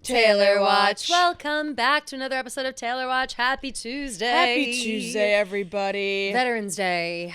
Taylor Watch. Welcome back to another episode of Taylor Watch. Happy Tuesday. Happy Tuesday, everybody. Veterans Day.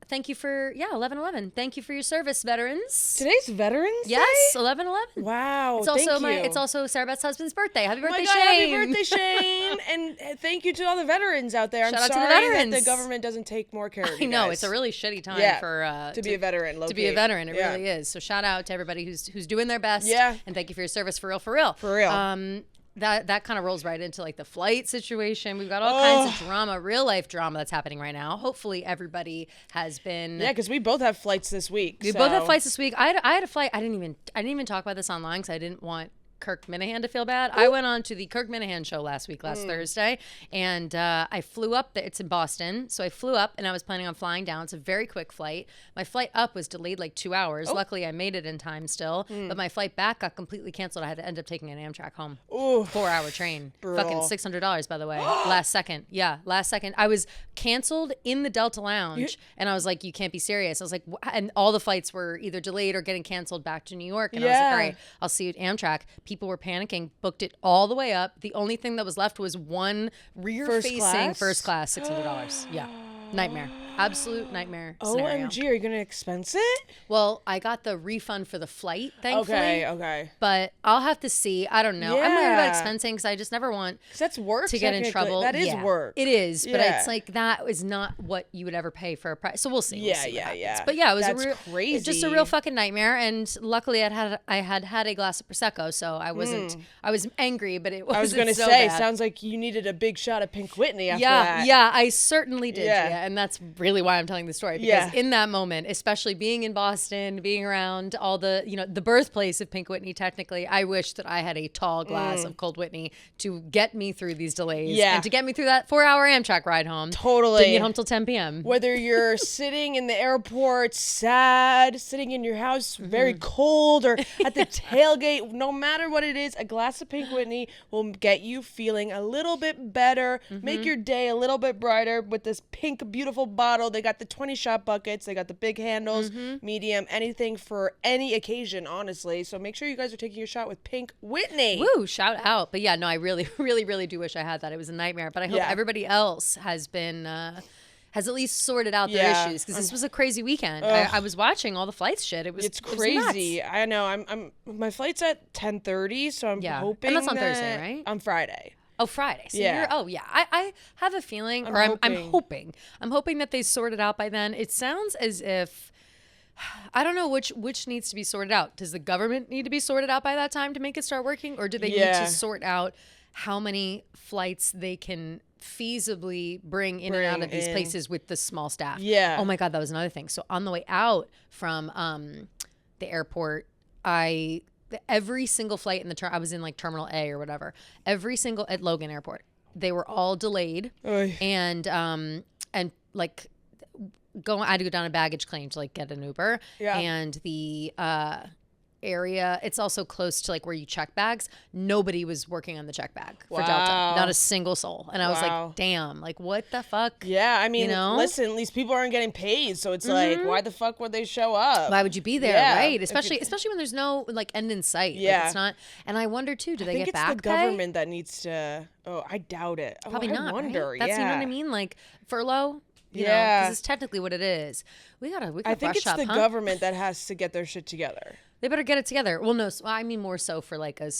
Thank you for, 11/11. Thank you for your service, veterans. Today's Veterans Day? Yes, 11/11. Wow, It's also Sarah Beth's husband's birthday. Happy birthday, God, Shane. Happy birthday, Shane. And thank you to all the veterans out there. Shout I'm out to the sorry veterans. that the government doesn't take more care of you I know, guys. it's a really shitty time to be a veteran. To be a veteran, it really is. So shout out to everybody who's doing their best. Yeah. And thank you for your service, for real. For real. That kind of rolls right into like the flight situation. We've got all kinds of drama, real life drama that's happening right now. Hopefully everybody has been. Yeah, because we both have flights this week. We both have flights this week. I had a flight. I didn't even talk about this online because I didn't want Kirk Minahan to feel bad. Ooh. I went on to the Kirk Minahan show last Thursday, and I flew up. It's in Boston, so I flew up, and I was planning on flying down. It's a very quick flight. My flight up was delayed like 2 hours. Luckily, I made it in time still, but my flight back got completely canceled. I had to end up taking an Amtrak home. Ooh. 4-hour train. Brutal. Fucking $600, by the way. Last second. Yeah, last second. I was canceled in the Delta Lounge, and I was like, you can't be serious. I was like, and all the flights were either delayed or getting canceled back to New York, and I was like, all right, I'll see you at Amtrak. People were panicking, booked it all the way up. The only thing that was left was one rear-facing first class, $600. Yeah. Nightmare. Absolute nightmare scenario. OMG, are you going to expense it? Well, I got the refund for the flight, thankfully. Okay. But I'll have to see. I don't know. Yeah. I'm worried about expensing because I just never want that's work to get in trouble. That is work. It is, but it's like that is not what you would ever pay for a price. So we'll see. We'll see what happens. But yeah, it was crazy. It's just a real fucking nightmare. And luckily, I had a glass of prosecco, so I wasn't. I was angry, but it wasn't. I was going to say, sounds like you needed a big shot of Pink Whitney after that. Yeah, I certainly did. Yeah, and that's really why I'm telling the story. Because in that moment, especially being in Boston, being around all the, the birthplace of Pink Whitney, technically, I wish that I had a tall glass of cold Whitney to get me through these delays and to get me through that 4-hour Amtrak ride home. Totally. Didn't get home till 10 p.m. Whether you're sitting in the airport, sad, sitting in your house, very cold, or at the tailgate, no matter what it is, a glass of Pink Whitney will get you feeling a little bit better, make your day a little bit brighter with this pink, beautiful bottle. They got the 20-shot buckets. They got the big handles, medium, anything for any occasion, honestly. So make sure you guys are taking your shot with Pink Whitney. Woo, shout out. But yeah, no, I really, really, really do wish I had that. It was a nightmare. But I hope everybody else has been... has at least sorted out their issues, because this was a crazy weekend. I was watching all the flights shit. It's crazy. Nuts. I know. My flight's at 10:30, so I'm hoping. And that's on Thursday, right? On Friday. Oh, Friday. So I have a feeling, I'm hoping that they sort it out by then. It sounds as if, I don't know which needs to be sorted out. Does the government need to be sorted out by that time to make it start working? Or do they need to sort out how many flights they can feasibly bring in and out of these places with the small staff? Yeah. Oh my God, that was another thing. So on the way out from the airport, every single flight in I was in like Terminal A or whatever. Every single at Logan Airport, they were all delayed, and like I had to go down a baggage claim to like get an Uber, and the area, it's also close to like where you check bags. Nobody was working on the check bag for Delta, not a single soul. And I was like, damn, like what the fuck? Yeah, I mean, listen, at least people aren't getting paid, so it's like, why the fuck would they show up? Why would you be there, right? Especially when there's no like end in sight. Yeah, like, it's not. And I wonder too, do they get back pay? I think it's the government that needs to. Oh, I doubt it. Probably not. I wonder. Right? That's you know what I mean, like furlough. Because it's technically what it is. We gotta I think it's the government that has to get their shit together. They better get it together. Well, no, I mean more so for like a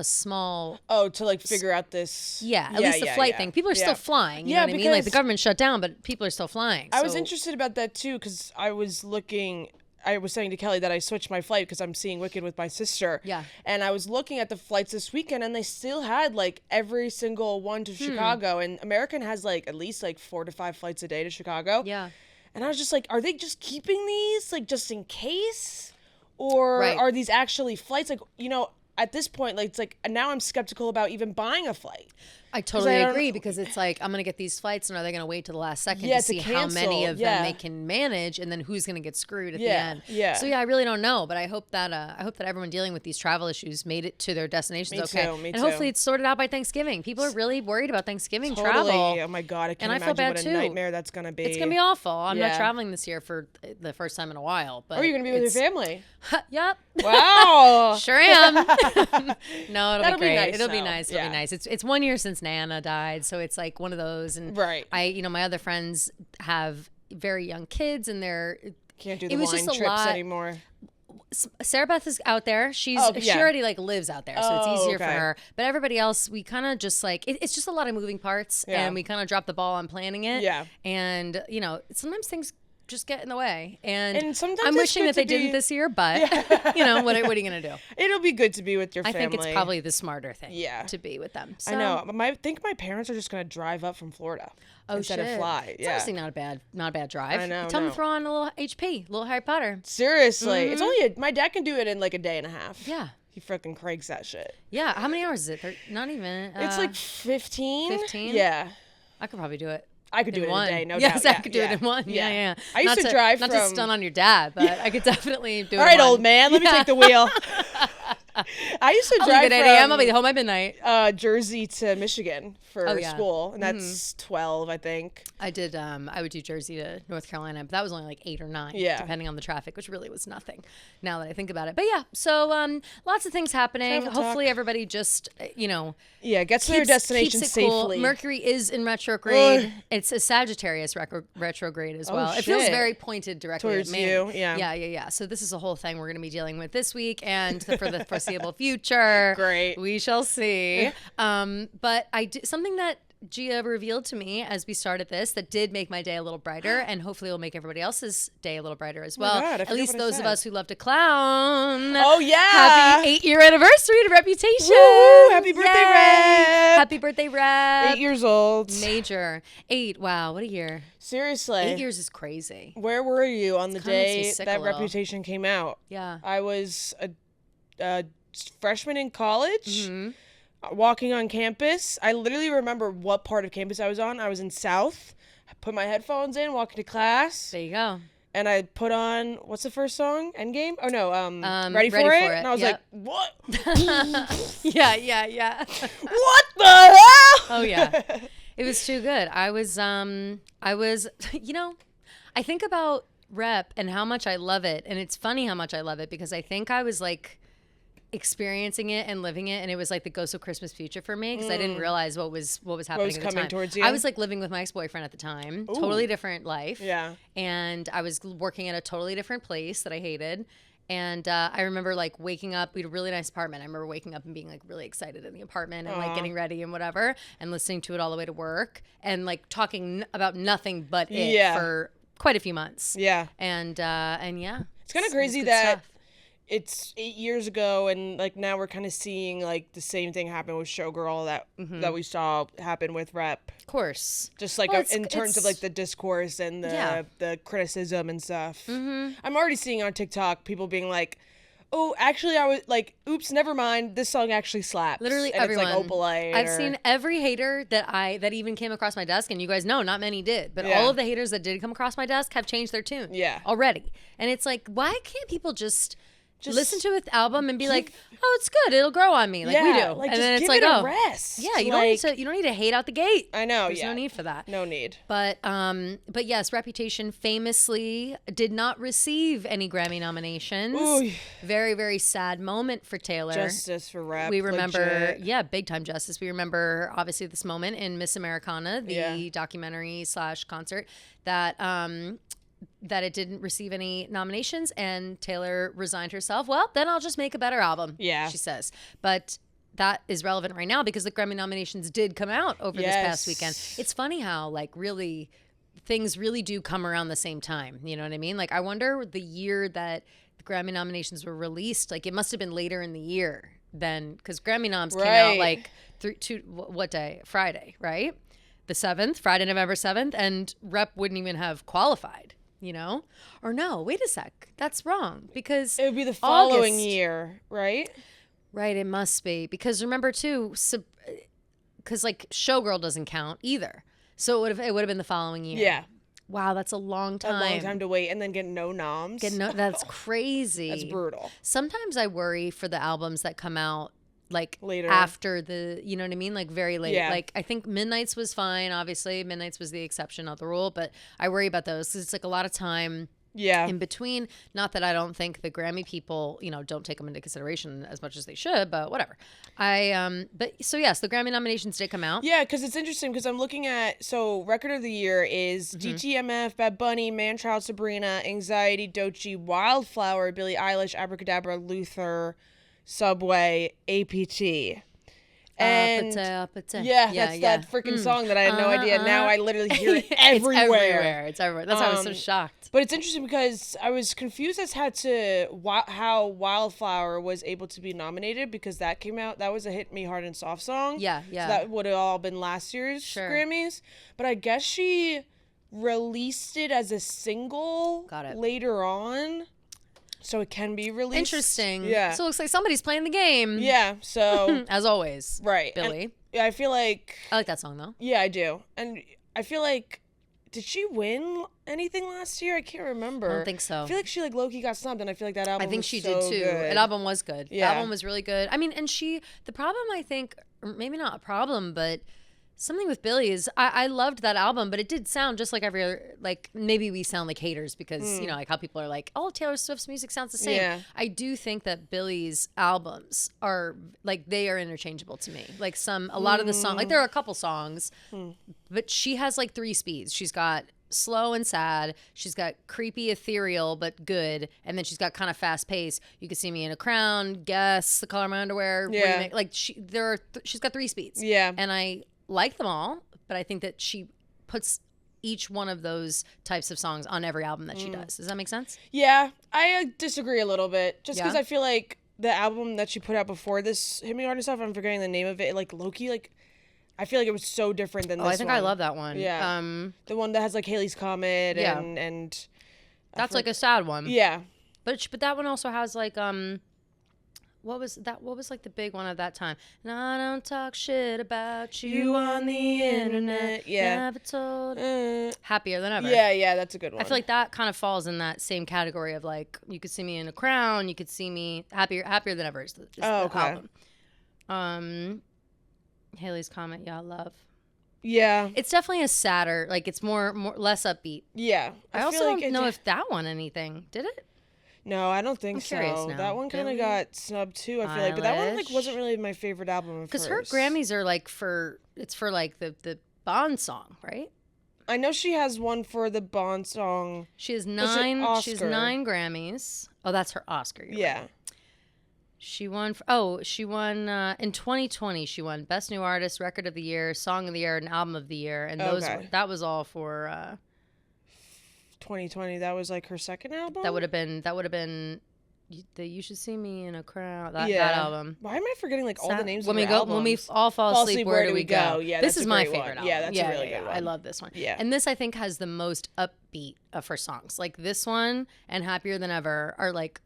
small. Oh, to like figure out this. Yeah, at least the flight thing. People are still flying. You know what I mean? Like the government shut down, but people are still flying. I was interested about that too, because I was saying to Kelly that I switched my flight because I'm seeing Wicked with my sister. Yeah. And I was looking at the flights this weekend, and they still had like every single one to Chicago. And American has like at least like 4 to 5 flights a day to Chicago. Yeah. And I was just like, are they just keeping these like just in case? Or are these actually flights? Like, at this point, like, it's like now I'm skeptical about even buying a flight. I totally agree, because it's like, I'm going to get these flights, and are they going to wait to the last second to see how many of them they can manage, and then who's going to get screwed at the end. Yeah. So I really don't know, but I hope that everyone dealing with these travel issues made it to their destinations Me too. Hopefully it's sorted out by Thanksgiving. People are really worried about Thanksgiving travel. Oh my God, I can't imagine what a nightmare that's going to be. It's going to be awful. I'm not traveling this year for the first time in a while. But are you going to be with your family? Yep. Wow. Sure am. No, it'll be great. Nice, it'll be nice. It'll be nice. It's 1 year since Nana died, so it's like one of those. And my other friends have very young kids, and they're can't do the wine trips anymore. Sarah Beth is out there. She already like lives out there, so it's easier for her. But everybody else, we kind of just like it's just a lot of moving parts, and we kind of drop the ball on planning it. Yeah. And sometimes things just get in the way, and sometimes I'm wishing that they didn't this year, but what are you gonna do? It'll be good to be with your family. I think it's probably the smarter thing to be with them. So. I know. I think my parents are just gonna drive up from Florida instead of fly. It's honestly not a bad drive. I know. Tell them to throw on a little HP, a little Harry Potter. Seriously, it's only my dad can do it in like a day and a half. Yeah. He freaking cranks that shit. Yeah. How many hours is it? Not even. It's like 15. 15? Yeah. I could probably do it. I could do it in a day, no doubt. Yes, I could do it in one. Yeah. I used to drive not to stun on your dad, but I could definitely do it. All right, old man, let me take the wheel. I used to drive at 8 a.m. I'll be home at midnight. Jersey to Michigan for school, and that's 12, I think. I did. I would do Jersey to North Carolina, but that was only like 8 or 9, depending on the traffic, which really was nothing. Now that I think about it, but so lots of things happening. Hopefully, everybody just gets to their destination safely. Cool. Mercury is in retrograde. It's a Sagittarius retrograde as well. It feels very pointed directly towards at me. you. Yeah. Yeah. So this is a whole thing we're going to be dealing with this week and for the foreseeable future. Great. We shall see. But I did something that Gia revealed to me as we started this that did make my day a little brighter, and hopefully will make everybody else's day a little brighter as well. God, at least those of us who love to clown. Oh yeah! Happy 8-year anniversary to Reputation! Woo! Happy birthday, Rep! Happy birthday, Rep! 8 years old. Major 8. Wow, what a year! Seriously, 8 years is crazy. Where were you on the day that Reputation came out? Yeah, I was a freshman in college. Mm-hmm. Walking on campus. I literally remember what part of campus I was on. I was in South. I put my headphones in, walking to class. There you go. And I put on, what's the first song? Endgame? Oh no, Ready for It? And I was like, what? Yeah. What the hell? Oh yeah. It was too good. I was I think about Rep and how much I love it. And it's funny how much I love it, because I think I was like experiencing it and living it, and it was like the Ghost of Christmas Future for me, because I didn't realize what was happening at the time. Towards you? I was like living with my ex-boyfriend at the time. Ooh. Totally different life. Yeah. And I was working at a totally different place that I hated. And I remember like waking up. We had a really nice apartment. I remember waking up and being like really excited in the apartment and like getting ready and whatever, and listening to it all the way to work, and like talking about nothing but it for quite a few months. Yeah. And yeah. It's kind of crazy that it's 8 years ago, and like now we're kind of seeing like the same thing happen with Showgirl that we saw happen with Rep. Of course. Just like in terms of like the discourse and the criticism and stuff. Mm-hmm. I'm already seeing on TikTok people being like, oh, actually, I was like, oops, never mind. This song actually slaps. Literally and everyone. It's like Opalite. I've seen every hater that even came across my desk, and you guys know not many did, but all of the haters that did come across my desk have changed their tune already. And it's like, why can't people just listen to an album and be like, oh, it's good, it'll grow on me, like we do. Like, and just then it's give like, it a rest. Yeah, you don't need to hate out the gate. I know. There's no need for that. No need. But yes, Reputation famously did not receive any Grammy nominations. Ooh. Very, very sad moment for Taylor. Justice for Rep. We remember, legit. Big time justice. We remember obviously this moment in Miss Americana, the documentary / concert that it didn't receive any nominations, and Taylor resigned herself. Well, then I'll just make a better album, she says. But that is relevant right now because the Grammy nominations did come out over this past weekend. It's funny how, like, really, things really do come around the same time. You know what I mean? Like, I wonder the year that the Grammy nominations were released, like, it must have been later in the year than, because Grammy noms came out, like, what day? Friday, right? The 7th, Friday, November 7th, and Rep wouldn't even have qualified. You know? Or no, wait a sec. That's wrong, because it would be the following year, right? Right, it must be. Because remember, too, because like Showgirl doesn't count either. So it would have been the following year. Yeah. Wow, that's a long time. A long time to wait and then get no noms. That's crazy. That's brutal. Sometimes I worry for the albums that come out like later after the, you know what I mean? Like very late. Yeah. Like I think Midnight's was fine. Obviously, Midnight's was the exception, not the rule. But I worry about those because it's like a lot of time. Yeah. In between, not that I don't think the Grammy people, don't take them into consideration as much as they should, but whatever. So yes, the Grammy nominations did come out. Yeah, because it's interesting because I'm looking at, so record of the year is DTMF, Bad Bunny, Man Child, Sabrina, Anxiety, Doechii, Wildflower, Billie Eilish, Abracadabra, Luther, Subway, APT. And yeah, that's that freaking song that I had no idea. Now I literally hear it everywhere. It's everywhere. That's why I was so shocked. But it's interesting because I was confused as how Wildflower was able to be nominated because that came out. That was a Hit Me Hard and Soft song. Yeah. So that would have all been last year's Grammys. But I guess she released it as a single later on. So it can be released. Interesting. Yeah. So it looks like somebody's playing the game. Yeah. So as always. Right. Billie. And I feel like I like that song though. Yeah, I do. And I feel like did she win anything last year? I can't remember. I don't think so. I feel like she low-key got snubbed, and I feel like that album. I think she so did too. Good. That album was good. Yeah. The album was really good. I mean, and the problem I think, or maybe not a problem, but something with Billie is I loved that album, but it did sound just like every other, like maybe we sound like haters because, like how people are like, oh, Taylor Swift's music sounds the same. Yeah. I do think that Billie's albums are like, they are interchangeable to me. Like a lot of the songs, like there are a couple songs, but she has like 3 speeds. She's got slow and sad. She's got creepy, ethereal, but good. And then she's got kind of fast pace. You Could See Me in a Crown, Guess, The Color of My Underwear. Yeah. Like she's got 3 speeds. Yeah. And I like them all, but I think that she puts each one of those types of songs on every album that she does. Does that make sense? Yeah, I disagree a little bit. Just because Yeah? I feel like the album that she put out before this Hit Me Hard and Stuff, I'm forgetting the name of it, like Loki, like I feel like it was so different than this one. I think I love that one. Yeah. The one that has like Haley's Comet Yeah. and That's like a sad one. yeah. But that one also has like what was like the big one at that time? And I don't talk shit about you on the internet. Yeah. Never told. Happier Than Ever. Yeah, that's a good one. I feel like that kind of falls in that same category of like You Could See Me in a Crown, You Could See Me Happier Than Ever is the album. Haley's Comet, yeah, love. Yeah. It's definitely a sadder, like it's more less upbeat. Yeah. I also don't know if that won anything. Did it? No, I don't think so. Curious now. That one kind of got snubbed too, I feel like. But that one like wasn't really my favorite album of hers. Because her Grammys are like for like the Bond song, right? I know she has one for the Bond song. She has 9. She has 9 Grammys. Oh, that's her Oscar. Yeah. Right. She won in 2020. She won Best New Artist, Record of the Year, Song of the Year, and Album of the Year, and that was all for 2020. That was like her second album. That would have been the You Should See Me in a Crowd. That album. Why am I forgetting like all the names? When of we albums? When we all fall asleep, where do we go? Yeah, this is my favorite album. Yeah, that's a really good one. I love this one. Yeah, and this I think has the most upbeat of her songs. Like this one and Happier Than Ever are like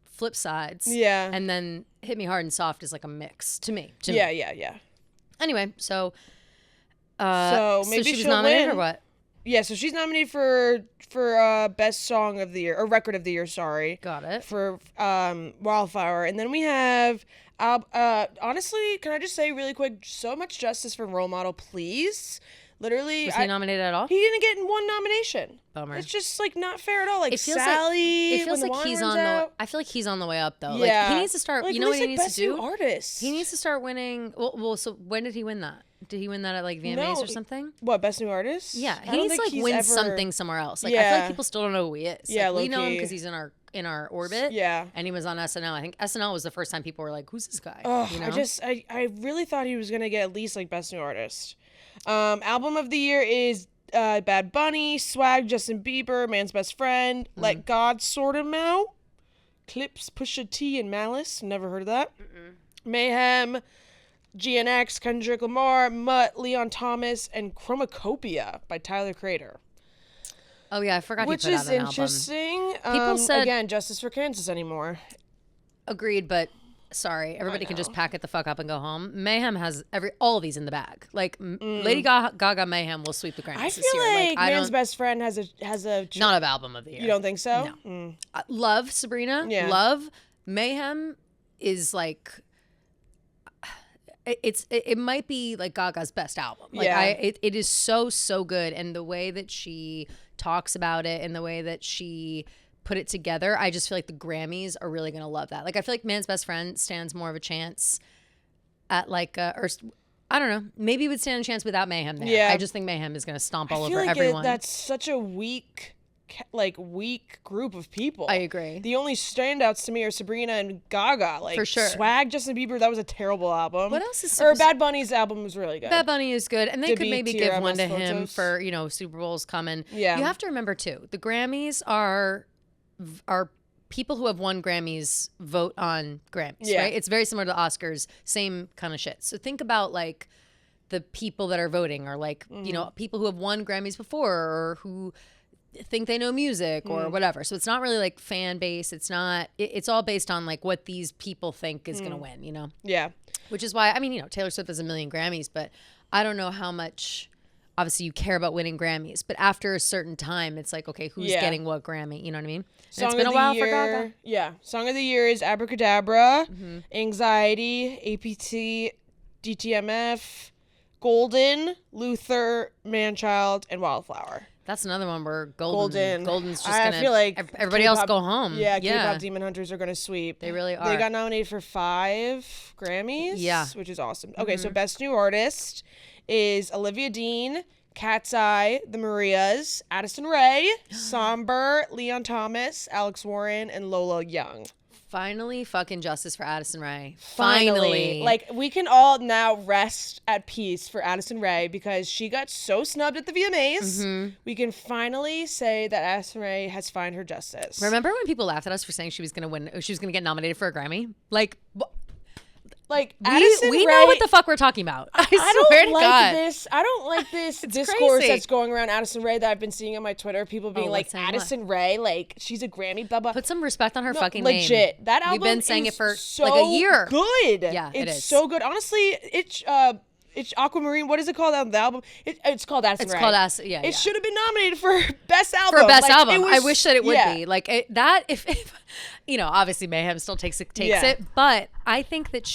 flip sides. Yeah, and then Hit Me Hard and Soft is like a mix to me. Yeah. Anyway, so maybe she was she'll nominated win. or what? Yeah, so she's nominated for Best Song of the Year, or Record of the Year, sorry. Got it. For Wildflower. And then we have, honestly, can I just say really quick, so much justice for Role Model, please. Literally. Was he nominated at all? He didn't get one nomination. Bummer. It's just, like, not fair at all. Like, it feels Sally, it feels when like the he's wand on runs out. I feel like he's on the way up, though. Yeah. Like, he needs to start, like, you know what he needs Best to do? New Artist. He needs to start winning. Well, so when did he win that? Did he win that at like VMAs or something? What, Best New Artist? Yeah, I he don't needs to think like win he's something somewhere else. Like I feel like people still don't know who he is. Yeah, like, we know him low-key. because he's in our orbit. Yeah, and he was on SNL. I think SNL was the first time people were like, "Who's this guy?" Oh, you know? I really thought he was gonna get at least like Best New Artist. Album of the Year is Bad Bunny, Swag, Justin Bieber, Man's Best Friend, Let God Sort Him Out, Clips, Pusha T, and Malice. Never heard of that. Mayhem, GNX, Kendrick Lamar, Mutt, Leon Thomas, and Chromacopia by Tyler Creator. Oh yeah, I forgot. Which he put is out an interesting. People said again, Justice for Kansas anymore. Agreed, but sorry, everybody can just pack it the fuck up and go home. Mayhem has all of these in the bag. Like Lady Gaga Mayhem will sweep the Grammys I this feel year. like Man's Best Friend has a not of album of the year. You don't think so? No. Love Sabrina. Yeah. Love Mayhem is like it might be like Gaga's best album. Like it is so good, and the way that she talks about it and the way that she put it together, I just feel like the Grammys are really gonna love that. Like I feel like Man's Best Friend stands more of a chance at like or I don't know, maybe it would stand a chance without Mayhem there. Yeah. I just think Mayhem is gonna stomp all over everyone. That's such a weak group of people. I agree. The only standouts to me are Sabrina and Gaga. Like, for sure. Swag, Justin Bieber, that was a terrible album. What else is or Bad Bunny's album was really good. Bad Bunny is good, and they could maybe give one to him for Super Bowl's coming. Yeah. You have to remember too, the Grammys are people who have won Grammys vote on Grammys, right? It's very similar to the Oscars, same kind of shit. So think about like the people that are voting, or like people who have won Grammys before, or who think they know music or whatever. So it's not really like fan base. It's not. It's all based on like what these people think is gonna win. Yeah. Which is why Taylor Swift has 1 million Grammys, but I don't know how much. Obviously, you care about winning Grammys, but after a certain time, it's like, okay, who's getting what Grammy? You know what I mean? It's been a while for Gaga. Yeah. Song of the Year is Abracadabra, Anxiety, APT, DTMF, Golden, Luther, Manchild, and Wildflower. That's another one where Golden's just gonna. I feel like everybody else go home. Yeah, K-pop Demon Hunters are gonna sweep. They really are. They got nominated for 5 Grammys. Yeah, which is awesome. Okay, so Best New Artist is Olivia Dean, Cat's Eye, The Marias, Addison Rae, Somber, Leon Thomas, Alex Warren, and Lola Young. Finally, fucking justice for Addison Rae. Finally. Like, we can all now rest at peace for Addison Rae because she got so snubbed at the VMAs. We can finally say that Addison Rae has found her justice. Remember when people laughed at us for saying she was going to win, she was going to get nominated for a Grammy? Like we know what the fuck we're talking about. I swear to God. I don't like this discourse that's going around Addison Rae that I've been seeing on my Twitter. People being like, Addison Rae, like, she's a Grammy, blah, blah. Put some respect on her fucking name. Legit. That album We've been saying it for so like a year. Good. Yeah, it's so good. Honestly, it's Aquamarine. What is it called? The album? It's called Addison Rae. It's called Addison. Yeah. It should have been nominated for Best Album. For Best Album. I wish that it would be. Like if obviously Mayhem still takes it, but I think that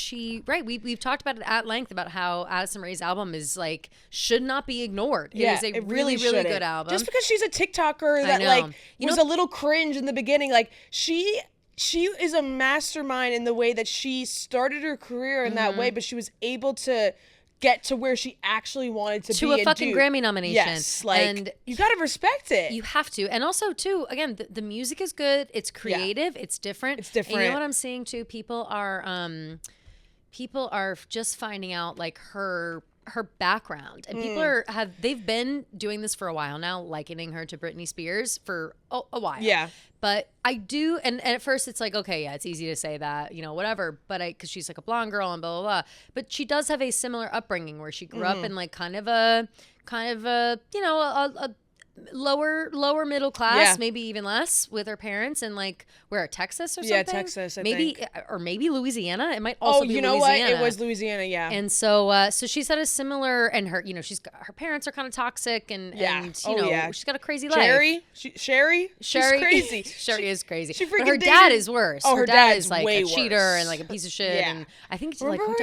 we've talked about it at length about how Addison Rae's album is like should not be ignored. It is a really good album. Just because she's a TikToker that was a little cringe in the beginning, like she is a mastermind in the way that she started her career in that way, but she was able to get to where she actually wanted to be. A fucking Grammy nomination. Yes, and you gotta respect it. You have to. And also, too, again, the music is good. It's creative. It's different. And you know what I'm seeing, too? People are just finding out, like, her background. And people they've been doing this for a while now, likening her to Britney Spears for a while. Yeah. But I do, and at first it's like, okay, yeah, it's easy to say that, whatever, but because she's like a blonde girl and blah, blah, blah. But she does have a similar upbringing where she grew up in like kind of a lower middle class, maybe even less, with her parents, and like where, Texas or something? Yeah, Texas, I think. Or maybe Louisiana. It might also be Louisiana. Oh, you know what? It was Louisiana, yeah. And so she's had a similar, and her, her parents are kind of toxic, and she's got a crazy life. Sherry? She's crazy. Sherry is crazy. But her dad is worse. Oh, her dad is like a cheater worse. and like a piece of shit. Yeah. And I think she like tried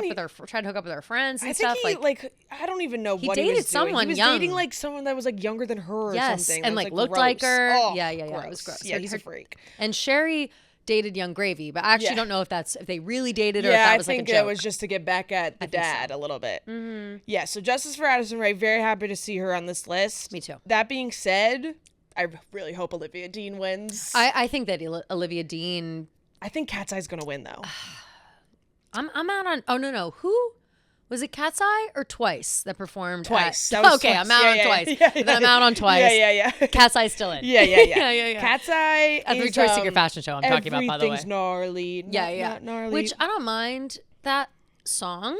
to hook up with her friends and stuff. I don't even know what he was doing. Someone he was young. dating like someone that was like younger than her or something. And like looked like her. Oh, yeah. It was gross. Yeah, he's a freak. And Sherry dated Young Gravy, but I actually don't know if they really dated or if that was like a joke. I think it was just to get back at the dad a little bit. Mm-hmm. Yeah, so justice for Addison Rae. Very happy to see her on this list. Me too. That being said, I really hope Olivia Dean wins. I think that Olivia Dean. I think Cat's Eye's gonna win though. I'm out on. Oh no, who? Was it Cat's Eye or Twice that performed? Twice. Okay, Twice. I'm out on Twice. Then I'm out on Twice. Yeah. Cat's Eye's still in. Yeah. Cat's Eye at the Victoria's Secret fashion show I'm talking about, by the way. Everything's gnarly. Yeah. Not gnarly. Which I don't mind that song.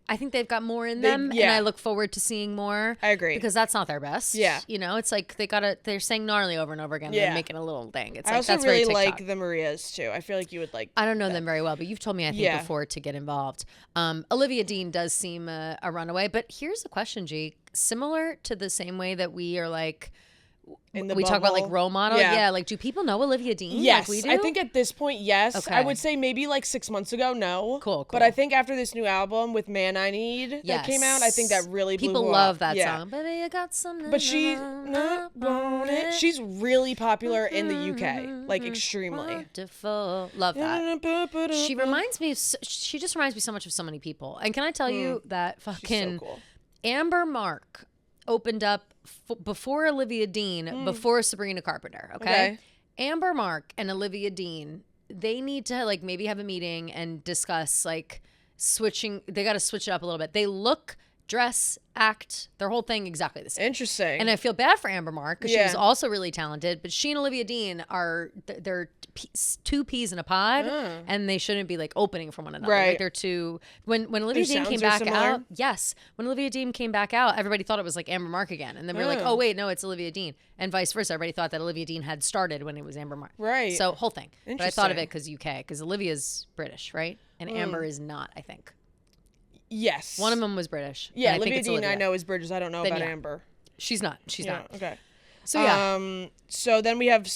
I think they've got more in them, and I look forward to seeing more. I agree. Because that's not their best. Yeah. You know, it's like they're saying gnarly over and over again and making a little thing. It's I like, also that's really very like the Marias, too. I feel like you would like I don't know them very well, but you've told me, I think, before to get involved. Olivia Dean does seem a runaway, but here's the question, G. Similar to the same way that we are like, we talk about like role model. Yeah. Like, do people know Olivia Dean? Yes. Like we do? I think at this point, yes. Okay. I would say maybe like 6 months ago, no. Cool. But I think after this new album with Man I Need that came out, I think that really blew people her love up. that song. Baby, I got something. But she's really popular in the UK, like extremely. Wonderful. Love that. She reminds me. She just reminds me so much of so many people. And can I tell you that fucking so cool. Amber Mark opened up before Olivia Dean, before Sabrina Carpenter. Okay? Amber Mark and Olivia Dean, they need to like maybe have a meeting and discuss like switching. They got to switch it up a little bit. They look, dress, act, their whole thing exactly the same. Interesting. And I feel bad for Amber Mark because she was also really talented, but she and Olivia Dean are they're two peas in a pod, and they shouldn't be like opening from one another. Right. Like they're two. When Olivia Dean came back out, when Olivia Dean came back out, everybody thought it was like Amber Mark again, and then we were like, oh wait, no, it's Olivia Dean, and vice versa. Everybody thought that Olivia Dean had started when it was Amber Mark. Right. So whole thing. But I thought of it because UK, because Olivia's British, right, and Amber is not. I think. Yes. One of them was British. Yeah, Olivia Dean I know is British. I don't know about Amber. She's not. She's not. Okay. So yeah. So then we have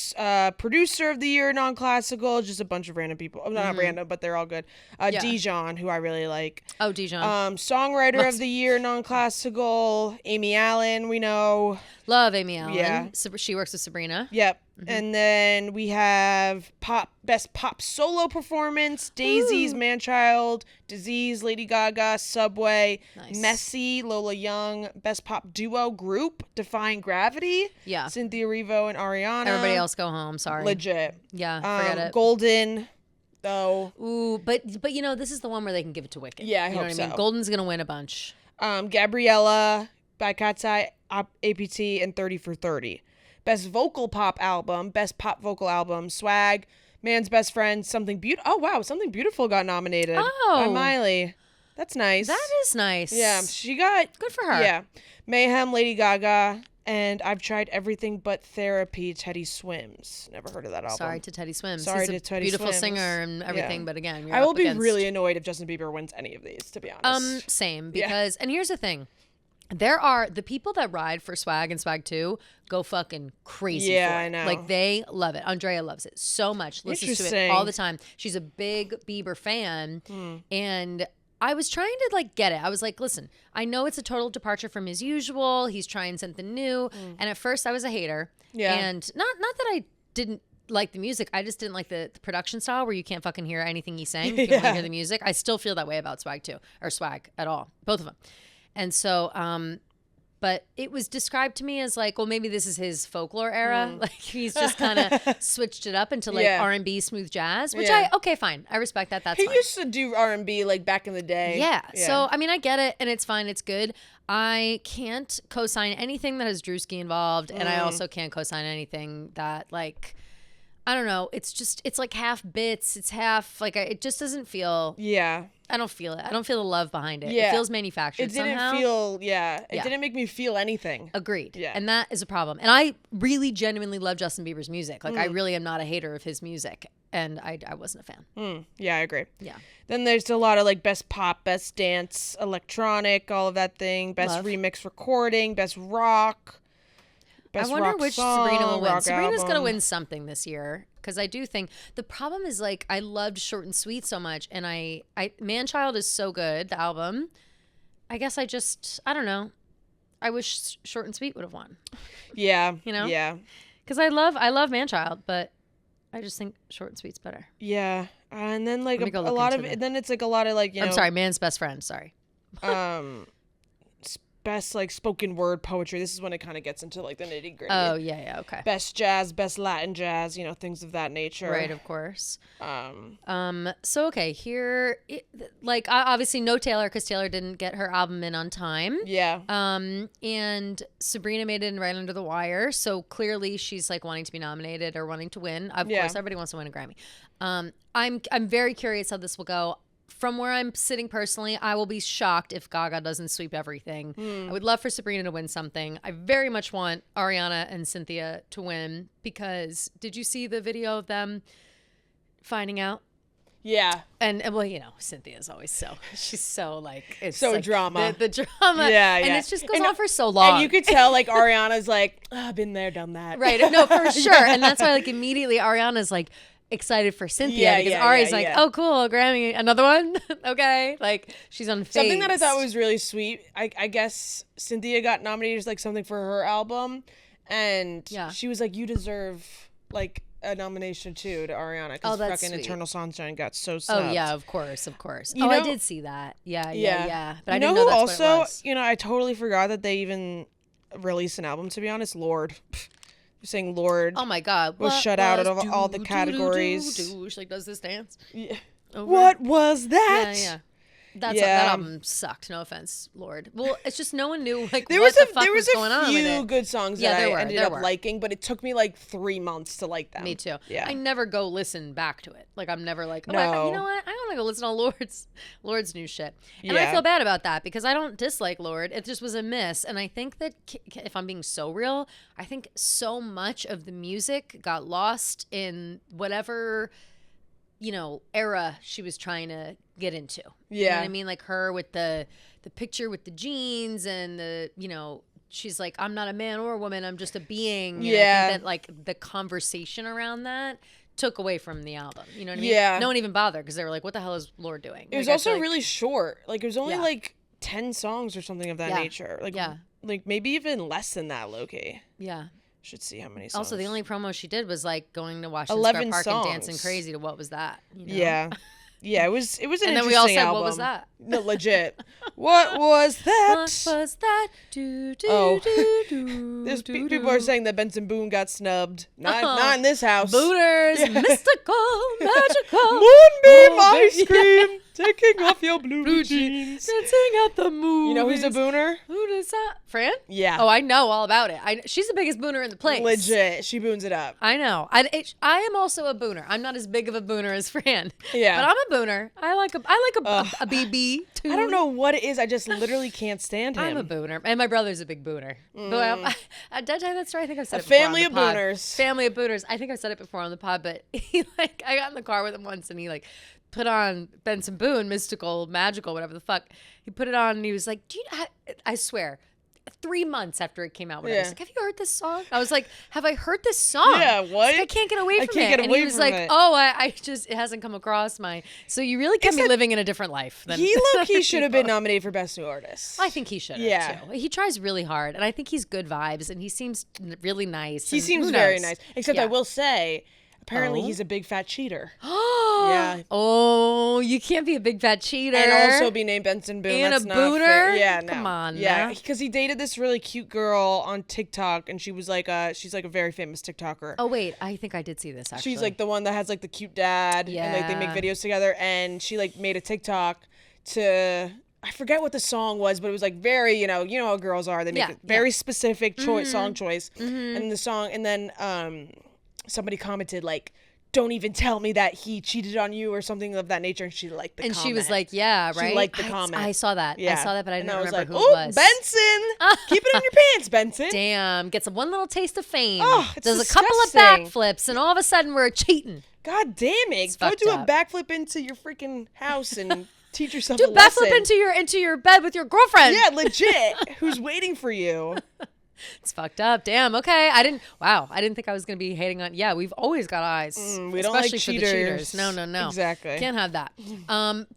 producer of the year, non-classical, just a bunch of random people. Not random, but they're all good. Dijon, who I really like. Oh, Dijon. Songwriter of the year, non-classical, Amy Allen, we know. Love Amy Allen. Yeah. She works with Sabrina. Yep. And then we have best pop solo performance, Daisy's Man-Child, Disease, Lady Gaga, Subway, Messy, Lola Young, best pop duo group, Defying Gravity, Cynthia Erivo and Ariana. Everybody else go home, sorry. Legit. Yeah, forget it. Golden, though. Ooh, but you know, this is the one where they can give it to Wicked. Yeah, I hope hope what so. I mean? Golden's gonna win a bunch. Gabriella by Cat's Eye, APT, and 30 for 30. Best vocal pop album, best pop vocal album, Swag, Man's Best Friend, Something Beautiful. Oh, wow, Something Beautiful got nominated by Miley. That's nice. That is nice. Yeah, she got... Good for her. Yeah. Mayhem, Lady Gaga, and I've Tried Everything But Therapy, Teddy Swims. Never heard of that album. Sorry to Teddy Swims. Sorry He's to a Teddy beautiful Swims. singer and everything, but again, you're I will up be against... really annoyed if Justin Bieber wins any of these, to be honest. Same, because... And here's the thing. There are the people that ride for Swag and Swag 2 go fucking crazy for it. I know. Like they love it. Andrea loves it so much. Listens to it all the time. She's a big Bieber fan. And I was trying to like get it. I was like, listen, I know it's a total departure from his usual. He's trying something new. And at first I was a hater. Yeah. And not that I didn't like the music. I just didn't like the production style where you can't fucking hear anything he's saying. You can't hear the music. I still feel that way about Swag 2 or Swag at all. Both of them. And so, but it was described to me as like, well, maybe this is his folklore era. Like he's just kind of switched it up into like R&B, smooth jazz, which okay, fine. I respect that. That's fine. He used to do R&B like back in the day. Yeah. So, I mean, I get it and it's fine. It's good. I can't co-sign anything that has Drewski involved. And I also can't co-sign anything that like, I don't know. It's just, it's like half bits. It's half like, it just doesn't feel. Yeah. I don't feel it. I don't feel the love behind it. Yeah. It feels manufactured somehow. It didn't feel, it didn't make me feel anything. Agreed. Yeah. And that is a problem. And I really genuinely love Justin Bieber's music. Like I really am not a hater of his music. And I wasn't a fan. Yeah, I agree. Yeah. Then there's a lot of like best pop, best dance, electronic, all of that thing. Best remix recording, best rock. Best I wonder rock which song, Sabrina will win. rock Sabrina's going to album. win something this year. Because I do think the problem is like I loved Short and Sweet so much. And I Man-Child is so good, the album. I guess I don't know. I wish Short and Sweet would have won. Yeah. You know? Yeah. Because I love Man-Child, but I just think Short and Sweet's better. Yeah. And then like a lot of, then it's like a lot of like, you know. I'm sorry, Man's Best Friend, sorry. Best like spoken word poetry. This is when it kind of gets into like the nitty gritty. Oh yeah, okay. Best jazz, best Latin jazz, you know, things of that nature. Right, of course. So okay, here, like obviously no Taylor because Taylor didn't get her album in on time. Yeah. And Sabrina made it in right under the wire, so clearly she's like wanting to be nominated or wanting to win. Of course, everybody wants to win a Grammy. I'm very curious how this will go. from where I'm sitting personally, I will be shocked if Gaga doesn't sweep everything. I would love for Sabrina to win something. I very much want Ariana and Cynthia to win because did you see the video of them finding out? Yeah. And well, you know, Cynthia's always she's so like, it's So like drama. The drama. Yeah, And yeah. it just goes on for so long. And you could tell like Ariana's like, I've been there, done that. Right. No, for sure. And that's why like immediately Ariana's like excited for Cynthia because Ari's like, oh, cool, Grammy, another one. Okay. Like she's on phase. Something that I thought was really sweet. I guess Cynthia got nominated as like something for her album. And she was like, you deserve like a nomination too to Ariana because fucking sweet. Eternal Sunshine got so snubbed. Oh yeah, of course. You know, I did see that. Yeah. But I didn't know know who that's what it also, was. you know, I totally forgot that they even released an album, to be honest. Lorde. You're saying Lorde. Oh my God. Was shut out of all the categories. She like does this dance. Yeah. Over. What was that? Yeah. That album sucked. No offense, Lord. Well, it's just no one knew like There what was the fuck was a going on with few it. good songs Yeah, that there I ended up were. liking, but it took me like 3 months to like them. Me too. Yeah. I never go listen back to it. Like I'm never like, oh, No. you know what? I want to go listen to Lord's new shit. And I Yeah. feel bad about that because I don't dislike Lord. It just was a miss. And I think that if I'm being so real, I think so much of the music got lost in whatever, you know, era she was trying to get into. You know what I mean? Like her with the picture with the jeans and the, you know, she's like, I'm not a man or a woman, I'm just a being. And I think that like the conversation around that took away from the album. You know what I mean? Yeah. No one even bothered because they were like, what the hell is Lorde doing? It was Like, I also feel like- really short. Like it was only Yeah. like 10 songs or something of that Yeah. nature. Like Yeah. like maybe even less than that, low-key. Yeah. Should see how many songs. Also, the only promo she did was like going to Washington 11 Square Park and dancing songs. crazy to What Was That? You know? Yeah. Yeah, it was an And interesting then we all said, album. what was that? No, legit. What was that? What was that? Do, do, Oh. do, do, There's do, people do. are saying that Benson Boone got snubbed. Not in this house. Booners, Yeah. mystical, magical. Moonbeam Oh, ice baby. cream, taking off your blue Blue jeans. Dancing at the moon. You know who's a booner? Who is that? Fran? Yeah. Oh, I know all about it. She's the biggest booner in the place. Legit. She boons it up. I know. I am also a booner. I'm not as big of a booner as Fran. Yeah. But I'm a booner. I like a BB too. I don't know what it is. I just literally can't stand him. I'm a booner, and my brother's a big booner. But did I tell you that story? I think I've said A it before family on of the pod. booners. Family of booners. I think I've said it before on the pod, but he like I got in the car with him once, and he like put on Benson Boone, mystical, magical, whatever the fuck. He put it on, and he was like, "Do you?" I swear. 3 months after it came out, whatever. Yeah. He's like, have you heard this song? I was like, have I heard this song? Yeah, He's what? like, I can't get away from I can't it. get And away he was from like, it. oh, I just, it hasn't come across my, so you really can be living in a different life. Than He low-key should have been nominated for Best New Artist. I think he should have, Yeah. too. He tries really hard, and I think he's good vibes, and he seems really nice. He and seems who very knows? nice. Except Yeah. I will say, apparently Oh? he's a big fat cheater. Yeah. Oh, you can't be a big fat cheater. And also be named Benson Boone. And That's a not booner? fair. Yeah, no. Come on Yeah, now. because he dated this really cute girl on TikTok, and she was like she's like a very famous TikToker. Oh, wait. I think I did see this, actually. She's like the one that has like the cute dad, and like they make Yeah. videos together. And she like made a TikTok to, I forget what the song was, but it was like very, you know how girls are. They make Yeah, a very specific song choice, Mm-hmm. and the song, and then somebody commented like, "Don't even tell me that he cheated on you" or something of that nature, and she liked the And comment. she was like, yeah, right? She liked the comment. I saw that. Yeah. I saw that, but I And didn't was remember like, who it "Oh, was. Benson, keep it in your pants, Benson." Damn, gets one little taste of fame. Oh, it's Does a couple of disgusting. backflips, and all of a sudden we're cheating. God damn it! Go fucked do up. a backflip into your freaking house and teach yourself Do a a lesson. backflip into your bed with your girlfriend. Yeah, legit. Who's waiting for you? It's fucked up. Damn. Okay. I didn't think I was gonna be hating on. Yeah, we've always got eyes, we don't like especially for the cheaters. cheaters. No. Exactly. Can't have that.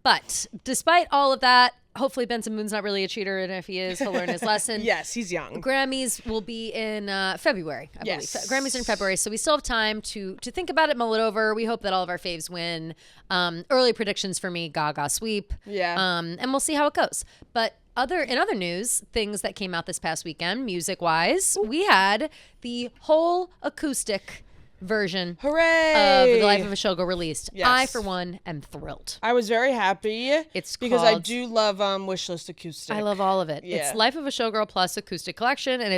But despite all of that, hopefully Benson Boone's not really a cheater, and if he is, he'll learn his lesson. Yes, he's young. Grammys will be in February, I believe. Yes. Grammys are in February, so we still have time to think about it, mull it over. We hope that all of our faves win. Early predictions for me, Gaga sweep. Yeah. And we'll see how it goes. But in other news, things that came out this past weekend, music-wise, we had the whole acoustic version Hooray! of The Life of a Showgirl released. Yes. I, for one, am thrilled. I was very happy. It's because I called- do love Wishlist Acoustic. I love all of it. Yeah. It's Life of a Showgirl plus acoustic collection, and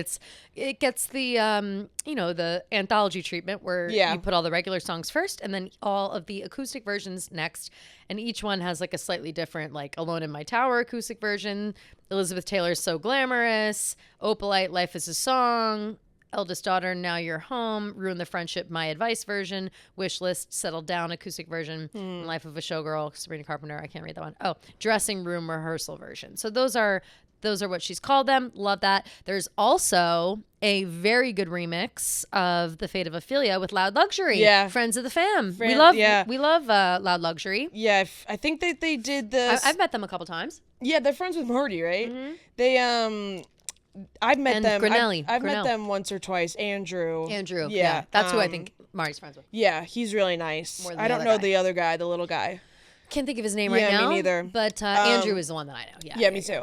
it gets the the anthology treatment where you put all the regular songs first and then all of the acoustic versions next, and each one has like a slightly different, like Alone in My Tower acoustic version, Elizabeth Taylor's So Glamorous, Opalite, Life is a Song, Eldest Daughter, Now You're Home, Ruin the Friendship, My Advice version, Wish List, Settle Down acoustic version, and Life of a Showgirl, Sabrina Carpenter, I can't read that one. Oh, Dressing Room Rehearsal version. So those are what she's called them. Love that. There's also a very good remix of The Fate of Ophelia with Loud Luxury. Yeah. Friends of the fam. We love Loud Luxury. Yeah, I think that they did this. I've met them a couple times. Yeah, they're friends with Marty, right? Mm-hmm. They I've met And them. Grinnelli. I've met them once or twice. Andrew. Yeah. That's who I think Marty's friends with. Yeah, he's really nice. More than the I don't other know guy. the other guy, the little guy. Can't think of his name right Yeah, now. me neither. But Andrew is the one that I know. Yeah. Yeah, me too.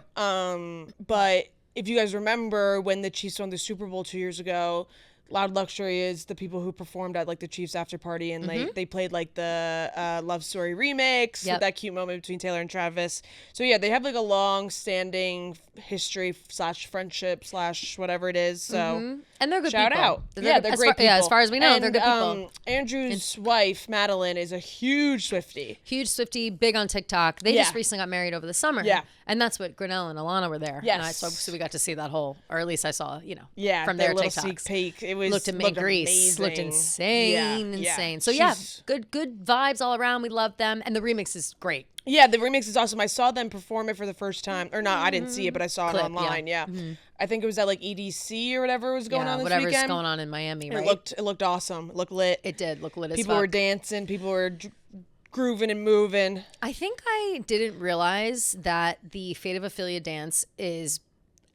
But if you guys remember when the Chiefs won the Super Bowl 2 years ago, Loud Luxury is the people who performed at like the Chiefs after party, and they played like the Love Story remix with that cute moment between Taylor and Travis. So yeah, they have like a long-standing history / friendship / whatever it is. So and they're good shout people. out. They're They're great people. Yeah, as far as we know, and, they're good people. Andrew's wife Madeline is a huge Swiftie. Huge Swiftie, big on TikTok. They just recently got married over the summer. Yeah. And that's what Grinnell and Alana were there. Yes. And so we got to see that whole, or at least I saw, from their their little TikToks. sneak peek. It was Looked Grease. amazing. Looked insane. Yeah. So good vibes all around. We love them. And the remix is great. Yeah, the remix is awesome. I saw them perform it for the first time. Or not, I didn't see it, but I saw it online. Yeah. I think it was at like EDC or whatever was going on this whatever's weekend. going on in Miami, right? It looked awesome. It looked lit. It did look lit as People fuck. were dancing. People were grooving and moving. I think I didn't realize that the Fate of Ophelia dance is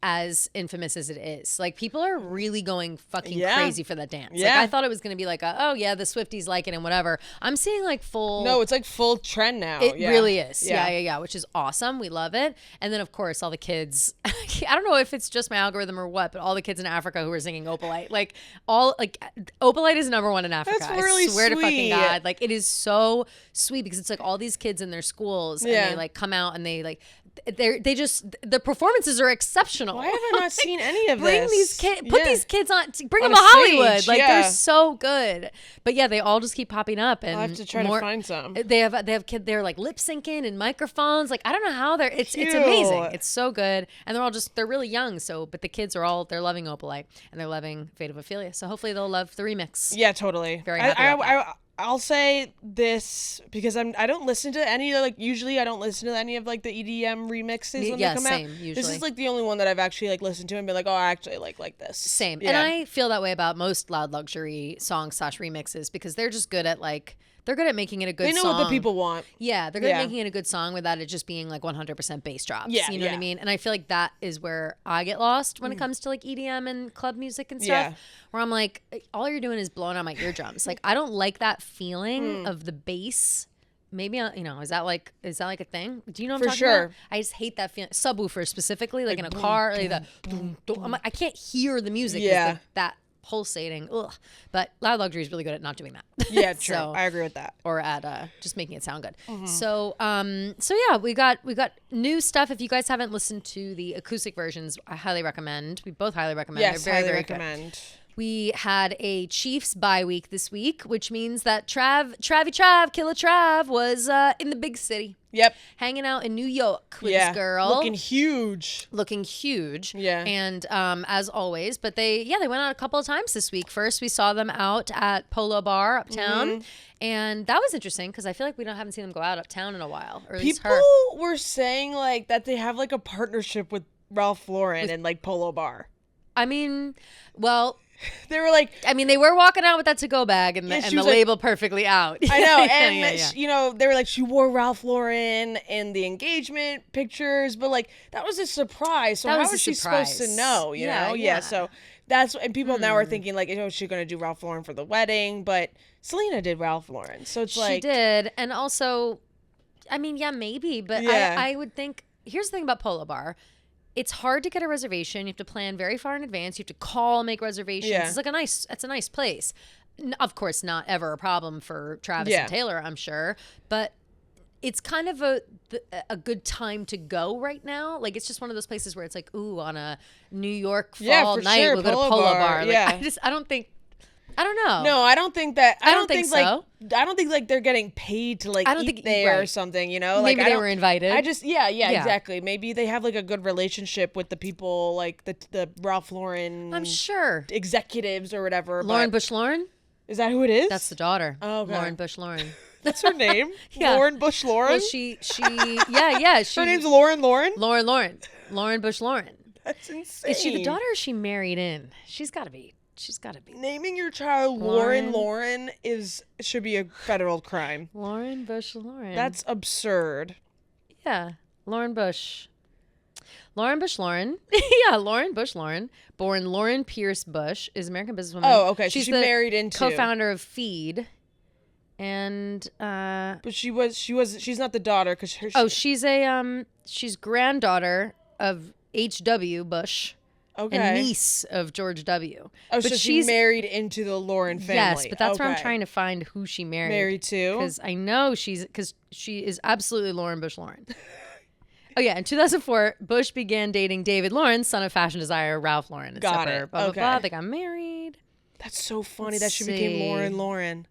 as infamous as it is. Like, people are really going fucking crazy for that dance. Yeah. Like, I thought it was going to be like, the Swifties like it and whatever. I'm seeing like full... No, it's like full trend now. It really is. Yeah, which is awesome. We love it. And then, of course, all the kids... I don't know if it's just my algorithm or what, but all the kids in Africa who are singing Opalite. Opalite is number one in Africa. That's really I swear to fucking sweet. God. Like, it is so sweet because it's like all these kids in their schools and they like come out and they like... the performances are exceptional. Why have I not seen any of Bring this? these kids, put these kids on, bring On them to a Hollywood. stage, Like, yeah. they're so good. But yeah, they all just keep popping up, and I'll have to try to find some. They have kids. They're like lip syncing and microphones. Like, I don't know how it's Cute. amazing. It's so good, and they're really young. So, but the kids are they're loving Opalite and they're loving Fate of Ophelia. So hopefully they'll love the remix. Yeah, totally. Very happy about that. I'll say this because I don't listen to any usually I don't listen to any of like the EDM remixes when they come out. Usually. This is like the only one that I've actually like listened to and been like, oh, I actually like this. Same. Yeah. And I feel that way about most Loud Luxury songs / remixes because they're just good at they're good at making it a good song. They know what the people want. Yeah, they're good at making it a good song without it just being like 100% bass drops. Yeah, you know what I mean? And I feel like that is where I get lost when it comes to like EDM and club music and stuff. Yeah. Where I'm like, all you're doing is blowing out my eardrums. Like, I don't like that feeling of the bass. Maybe is that like a thing? Do you know what I'm For talking sure. about? I just hate that feeling. Subwoofer specifically, like in a car, like the boom, boom. I'm like, I can't hear the music. Yeah. That pulsating. Ugh. But Loud Luxury is really good at not doing that. Yeah, true. So, I agree with that. or at just making it sound good. So yeah, we got new stuff. If you guys haven't listened to the acoustic versions, I highly recommend. We both highly recommend. Yes, They're very, highly very good. recommend. We had a Chiefs bye week this week, which means that Killer Trav was in the big city. Yep. Hanging out in New York with his girl. Looking huge. Yeah. And as always, but they went out a couple of times this week. First, we saw them out at Polo Bar uptown. And that was interesting because I feel like haven't seen them go out uptown in a while. Or at least People her. were saying like that they have like a partnership with Ralph Lauren and like Polo Bar. I mean, well, They were like, they were walking out with that to-go bag and Yeah, the she was label perfectly out. I know, and Yeah. they were like, she wore Ralph Lauren in the engagement pictures, but like that was a surprise. So That how was was a she surprise. supposed to know? You Yeah, know, yeah. So that's and people now are thinking like, is she going to do Ralph Lauren for the wedding? But Selena did Ralph Lauren, so it's like she did, and also, I mean, yeah, maybe, but Yeah. I would think. Here's the thing about Polo Bar. It's hard to get a reservation. You have to plan very far in advance. You have to call, make reservations. Yeah. It's a nice place. of course, not ever a problem for Travis and Taylor, I'm sure, but it's kind of a good time to go right now. Like, it's just one of those places where it's like, ooh, on a New York fall night, we'll go to Polo Bar. Like, I don't know. No, I don't think that. I don't think so. I don't think like they're getting paid to like eat there or something. You know, maybe like they were invited. I just exactly. Maybe they have like a good relationship with the people, like the Ralph Lauren. I'm sure executives or whatever. Lauren Bush Lauren. Is that who it is? That's the daughter. Oh, okay. Lauren Bush Lauren. That's her name? Lauren Bush Lauren? Well, she her name's Lauren Lauren Bush Lauren. That's insane. Is she the daughter or is she married in? She's got to be. Naming your child Lauren should be a federal crime. Lauren Bush Lauren. That's absurd. Yeah. Lauren Bush Lauren. Yeah, Lauren Bush Lauren. Born Lauren Pierce Bush, is an American businesswoman. Oh, okay. She's she married into co-founder of Feed. And but she's not the daughter because she's granddaughter of H.W. Bush, and niece of George W. Oh, but so she's married into the Lauren family. Yes, but that's where I'm trying to find who she married to, because I know because she is absolutely Lauren Bush Lauren. Oh yeah, in 2004, Bush began dating David Lauren, son of fashion designer Ralph Lauren. Got it. Blah, blah, blah. They got married. That's so funny that she became Lauren.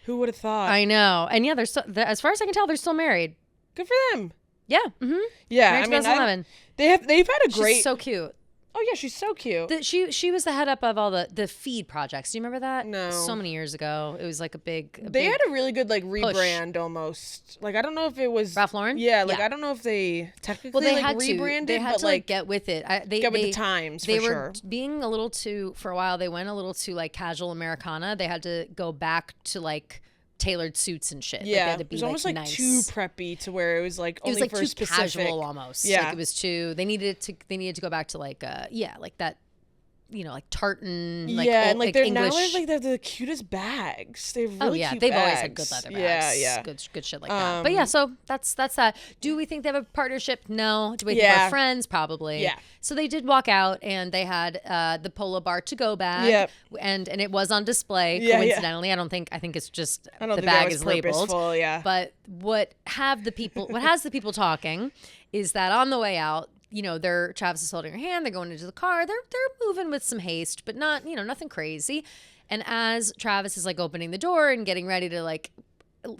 Who would have thought? I know. And yeah, as far as I can tell, they're still married. Good for them. Yeah. Mm-hmm. Yeah. Married 2011. They've had a great. She's so cute. Oh yeah, she's so cute. She was the head up of all the feed projects. Do you remember that? No. So many years ago, it was like they had a really good like rebrand almost. Like I don't know if it was Ralph Lauren. Yeah, like I don't know if they technically they like had rebranded, they had but to like get with it. Get with the times. They for were sure. being a little too for a while. They went a little too like casual Americana. They had to go back to like tailored suits and shit. Yeah, like, it was almost like nice. too preppy to where it was like only it was like for too specific. casual almost. Yeah, like it was too. They needed to go back to like like that. You know, like tartan. Like and like they're English. now like they're the cutest bags. They're really cute they've bags. always had good leather bags. Yeah. Good shit like that. But yeah, so that's that. Do we think they have a partnership? No. Do we think they're friends? Probably. Yeah. So they did walk out, and they had the Polo Bar to go bag. Yep. And it was on display. Yeah, coincidentally, I think it's just I don't the think bag that was is labeled. Purposeful, yeah. But what has the people talking is that on the way out, you know, Travis is holding her hand. They're going into the car. They're moving with some haste, but not, you know, nothing crazy. And as Travis is like opening the door and getting ready to like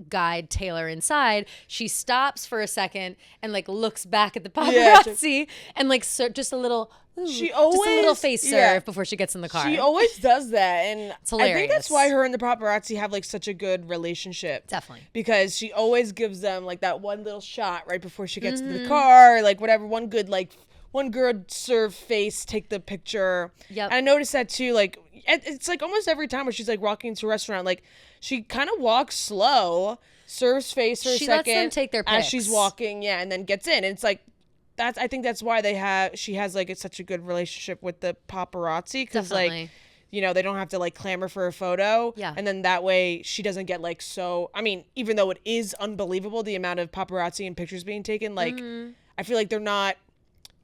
guide Taylor inside, she stops for a second and like looks back at the paparazzi and like just a little. She always just a little face serve before she gets in the car. She always does that, and it's hilarious. I think that's why her and the paparazzi have like such a good relationship. Definitely, because she always gives them like that one little shot right before she gets to the car, like whatever, one good serve face, take the picture. Yep. And I noticed that too. Like it's like almost every time where she's like walking into a restaurant, like she kind of walks slow, serves face for a second, lets them take their pics as she's walking, and then gets in. And it's like. I think that's why she has like such a good relationship with the paparazzi, because like, you know, they don't have to like clamor for a photo. Yeah. And then that way she doesn't get like I mean, even though it is unbelievable the amount of paparazzi and pictures being taken, like I feel like they're not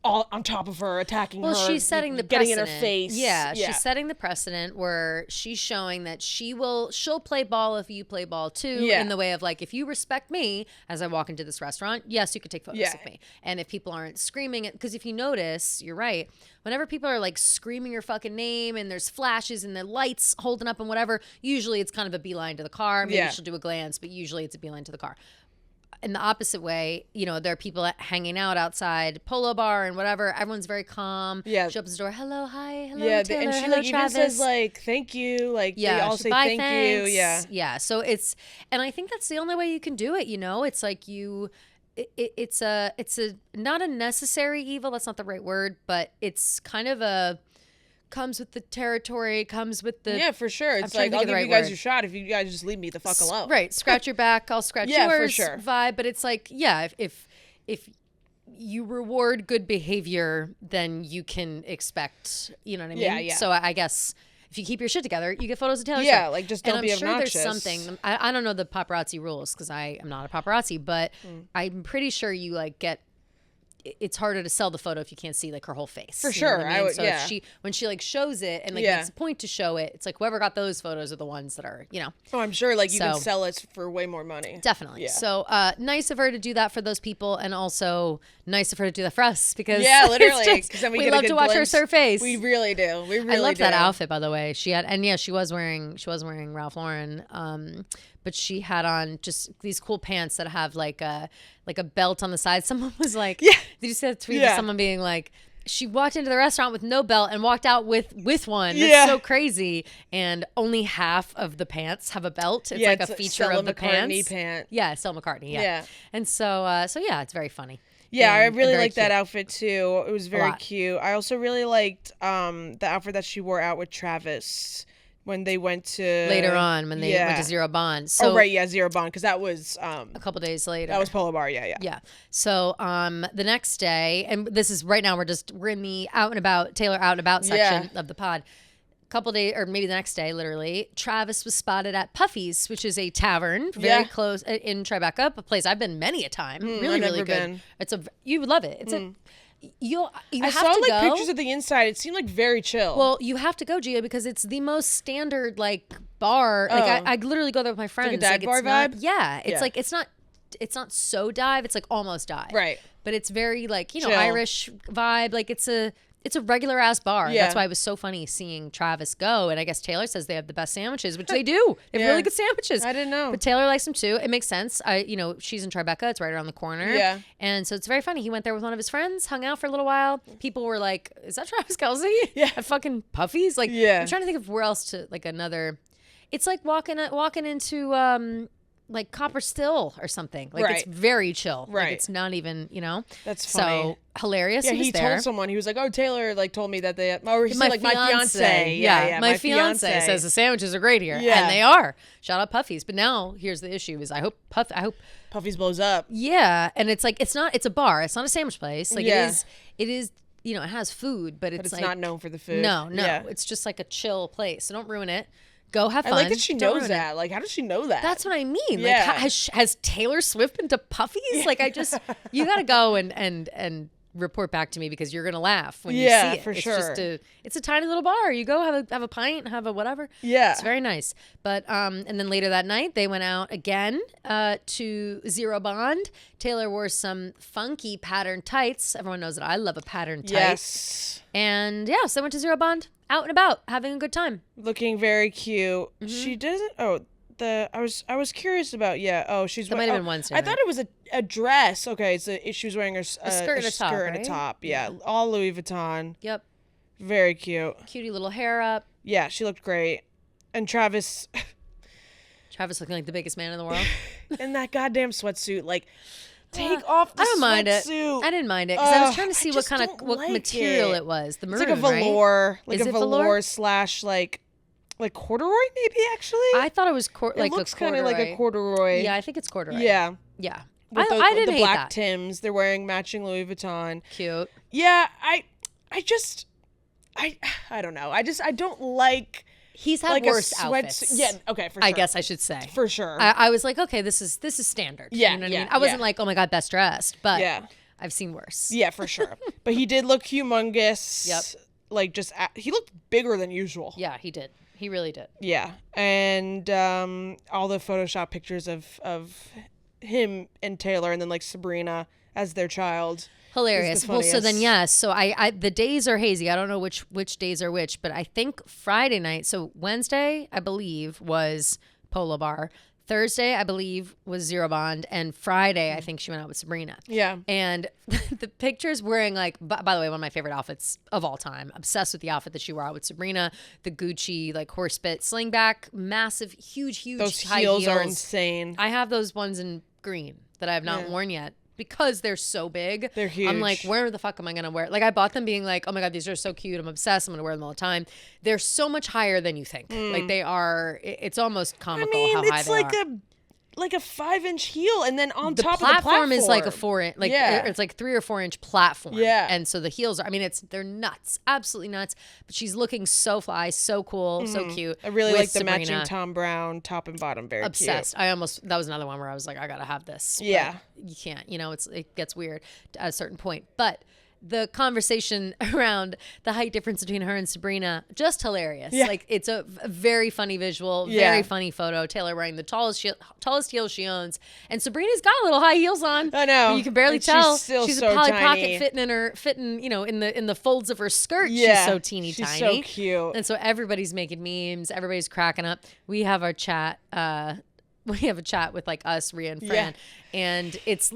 all on top of her, attacking her. Well, she's setting the getting precedent. in her face. Yeah, she's setting the precedent where she's showing that she'll play ball if you play ball too, in the way of like, if you respect me as I walk into this restaurant, yes, you could take photos of me. And if people aren't screaming it, because if you notice, you're right, whenever people are like screaming your fucking name and there's flashes and the lights holding up and whatever, usually it's kind of a beeline to the car. Maybe she'll do a glance, but usually it's a beeline to the car. In the opposite way, you know, there are people hanging out outside Polo Bar and whatever. Everyone's very calm. Yeah. She opens the door. Hello, hi, hello, Taylor, and she hello, like Travis. even says like thank you. Like they all say bye, thank thanks. you. Yeah. Yeah. So and I think that's the only way you can do it. You know, it's like it's a not a necessary evil. That's not the right word, but it's kind of comes with the territory, comes with the... Yeah, for sure. It's like, I'll give you guys your shot if you guys just leave me the fuck alone. Right. Scratch your back, I'll scratch yours for sure. Vibe. But it's like, yeah, if you reward good behavior, then you can expect, you know what I mean? Yeah. So I guess... If you keep your shit together, you get photos of Taylor Swift. Yeah, like just don't be obnoxious. And I'm sure there's something. I don't know the paparazzi rules because I am not a paparazzi, but I'm pretty sure you like get... it's harder to sell the photo if you can't see like her whole face. For You know sure. what I mean? So yeah. if when she like shows it and like Yeah. makes a point to show it, it's like whoever got those photos are the ones that are, Oh, I'm sure like you can So- sell it for way more money. definitely. Yeah. So nice of her to do that for those people, and also nice of her to do that for us because Yeah, it's literally. just- 'Cause then we we get a love good to watch glimpse. her face. We really do. We really I loved do. that outfit, by the way. She had, and yeah, she was wearing Ralph Lauren, but she had on just these cool pants that have like a belt on the side. Someone was like, Yeah. did you see that tweet Yeah. of someone being like, she walked into the restaurant with no belt and walked out with one. That's Yeah. so crazy. And only half of the pants have a belt. It's Yeah, like it's a a feature Stella of the McCartney pants. pant. Yeah, Stella McCartney. Yeah. Yeah. And so yeah, it's very funny. Yeah, I And really very liked that cute. outfit too. It was very lot. cute. I also really liked the outfit that she wore out with Travis when they went to Later on when they went to Zero Bond. So oh right, yeah, Zero Bond, because that was a couple days later. that was Polo Bar. Yeah. Yeah. So the next day, and this is right now we're in the out and about Taylor out and about section of the pod. Couple days, or maybe the next day, literally, Travis was spotted at Puffy's, which is a tavern very close in Tribeca, a place I've been many a time. Really, I've really never good. been. You would love it. It's a you I have saw to like go. pictures of the inside. It seemed like very chill. Well, you have to go, Gia, because it's the most standard like bar. Like Oh. I literally go there with my friends. like a dive bar it's not- vibe? Yeah, it's Yeah. like it's not so dive. It's like almost dive. Right. But it's very like Chill. Irish vibe. Like it's a regular ass bar. Yeah. That's why it was so funny seeing Travis go. And I guess Taylor says they have the best sandwiches, which they do. They have Yeah. really good sandwiches. I didn't know. But Taylor likes them too. It makes sense. She's in Tribeca. It's right around the corner. Yeah. And so it's very funny. He went there with one of his friends, hung out for a little while. People were like, "Is that Travis Kelce?" Yeah. At fucking Puffy's. Like, Yeah. I'm trying to think of where else to like another. It's like walking into like Copper Still or something. Like Right. it's very chill. Right. Like it's not even, That's So funny. hilarious. Yeah, he was he there. told someone, he was like, "Oh, Taylor like told me that they," or he my said like my fiance. Yeah, my fiance says the sandwiches are great here, Yeah. and they are. Shout out Puffy's. But now here's the issue: is I hope Puffy's blows up. yeah, and it's like it's a bar. It's not a sandwich place. Like Yeah. it is. It has food, but But it's like not known for the food. no, Yeah. it's just like a chill place. So don't ruin it. Go have I fun. like that she Don't knows ruin it. that. Like, how does she know that? That's what I mean. Yeah. Like, has Taylor Swift been to Puffy's? Like, you got to go and report back to me because you're gonna laugh when you see it. for it's sure. Just it's a tiny little bar. You go have a pint, have a whatever. Yeah. It's very nice. But and then later that night they went out again to Zero Bond. Taylor wore some funky pattern tights. Everyone knows that I love a pattern tight. Yes. And yeah, so they went to Zero Bond, out and about, having a good time. Looking very cute. Mm-hmm. She doesn't. Oh, I was curious about. Yeah. Oh, she's. That might have been Wednesday I thought it was a dress. Okay, so she was wearing a skirt and a top, skirt and a right? top. Yeah, all Louis Vuitton. Yep, Very cute. cutie little hair up. Yeah, she looked great. And Travis, Travis looking like the biggest man in the world. in that goddamn sweatsuit, like, take off the I don't mind it. sweatsuit. I didn't mind it because I was Ugh, trying to see I what just kind of don't what like material it. it was. The It's maroon, like a velour, right? like Is a it velour? velour slash like corduroy, maybe actually. I thought it was like it looks a kind corduroy. of like a corduroy. Yeah, I think it's corduroy. Yeah. yeah. With I the didn't hate black that. Tims. They're wearing matching Louis Vuitton. Cute. Yeah, I don't know. I don't like He's had like worse a sweat. outfits. Yeah, okay, for sure. I guess I should say. For sure. I was like, okay, this is standard. Yeah, you know what yeah, I mean. I wasn't yeah. like, oh my god, best dressed, but Yeah. I've seen worse. Yeah, for sure. But he did look humongous. Yep. Like he looked bigger than usual. Yeah, he did. He really did. Yeah. And all the Photoshop pictures of him and Taylor and then like Sabrina as their child. Hilarious. the Well, so then funniest. yes. So I the days are hazy. I don't know which days are which, but I think Friday night. So Wednesday, I believe, was Polo Bar. Thursday, I believe, was Zero Bond, and Friday, I think she went out with Sabrina. Yeah. And the pictures wearing like, by the way, one of my favorite outfits of all time. Obsessed with the outfit that she wore out with Sabrina, the Gucci like horse bit slingback, massive, huge Those high heels are insane. I have those ones in green that I have not worn yet because they're so big. They're I'm like, huge. where the fuck am I gonna wear? Like, I bought them being like, oh my god, these are so cute. I'm obsessed. I'm gonna wear them all the time. They're so much higher than you think. Like they are. It's almost I comical mean, how high it's they like are. like a 5-inch heel, and then on The top of the platform is like a 4-inch, like it's like 3 or 4 inch platform. Yeah. And so the heels are, I mean, they're nuts, absolutely nuts. But she's looking so fly, so cool, so cute. I really with like the Sabrina. matching Tom Brown top and bottom. Very Obsessed. That was another one where I was like, I gotta have this. Yeah. But you can't, it gets weird at a certain point. But the conversation around the height difference between her and Sabrina, just hilarious. Yeah. Like, it's a very funny visual, very funny photo. Taylor wearing the tallest heels she owns, and Sabrina's got little high heels on. I know. But you can barely And tell. she's still She's so a Polly tiny. Pocket fitting, in the folds of her skirt. Yeah. She's so teeny She's tiny. so cute. And so everybody's making memes. Everybody's cracking up. We have our chat. We have a chat with like us, Rhea and Fran, and it's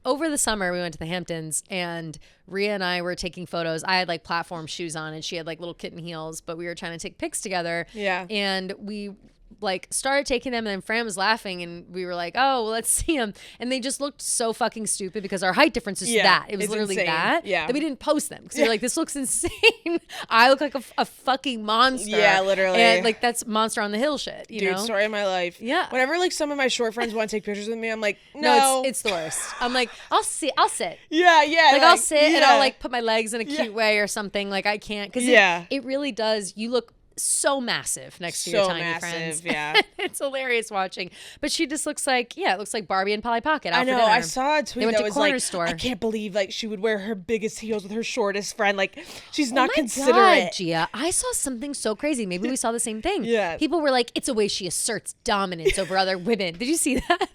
over the summer. We went to the Hamptons, and Rhea and I were taking photos. I had like platform shoes on, and she had like little kitten heels. But we were trying to take pics together. Yeah. And we like started taking them, and then Fran was laughing, and we were like, "Oh, well, let's see them." And they just looked so fucking stupid because our height difference is that. It was it's literally insane. that. Yeah. That we didn't post them because we were like, "This looks insane." I look like a fucking monster. Yeah, literally. And like that's Monster on the Hill shit. You Dude, know? story of my life. Yeah. Whenever like some of my short friends want to take pictures with me, I'm like, No, it's the worst. I'm like, I'll sit. yeah. Like I'll sit and I'll yeah. like put my legs in a cute way or something. Like I can't because it really does. You look so massive next to your tiny friends. Yeah. It's hilarious watching. But she just looks like, it looks like Barbie and Polly Pocket. I out for know. dinner. I saw a They tweet went that to was corner like, store. I can't believe like she would wear her biggest heels with her shortest friend. Like she's Oh not my considerate. God, Gia, I saw something so crazy. Maybe we saw the same thing. Yeah. People were like, it's a way she asserts dominance over other women. Did you see that?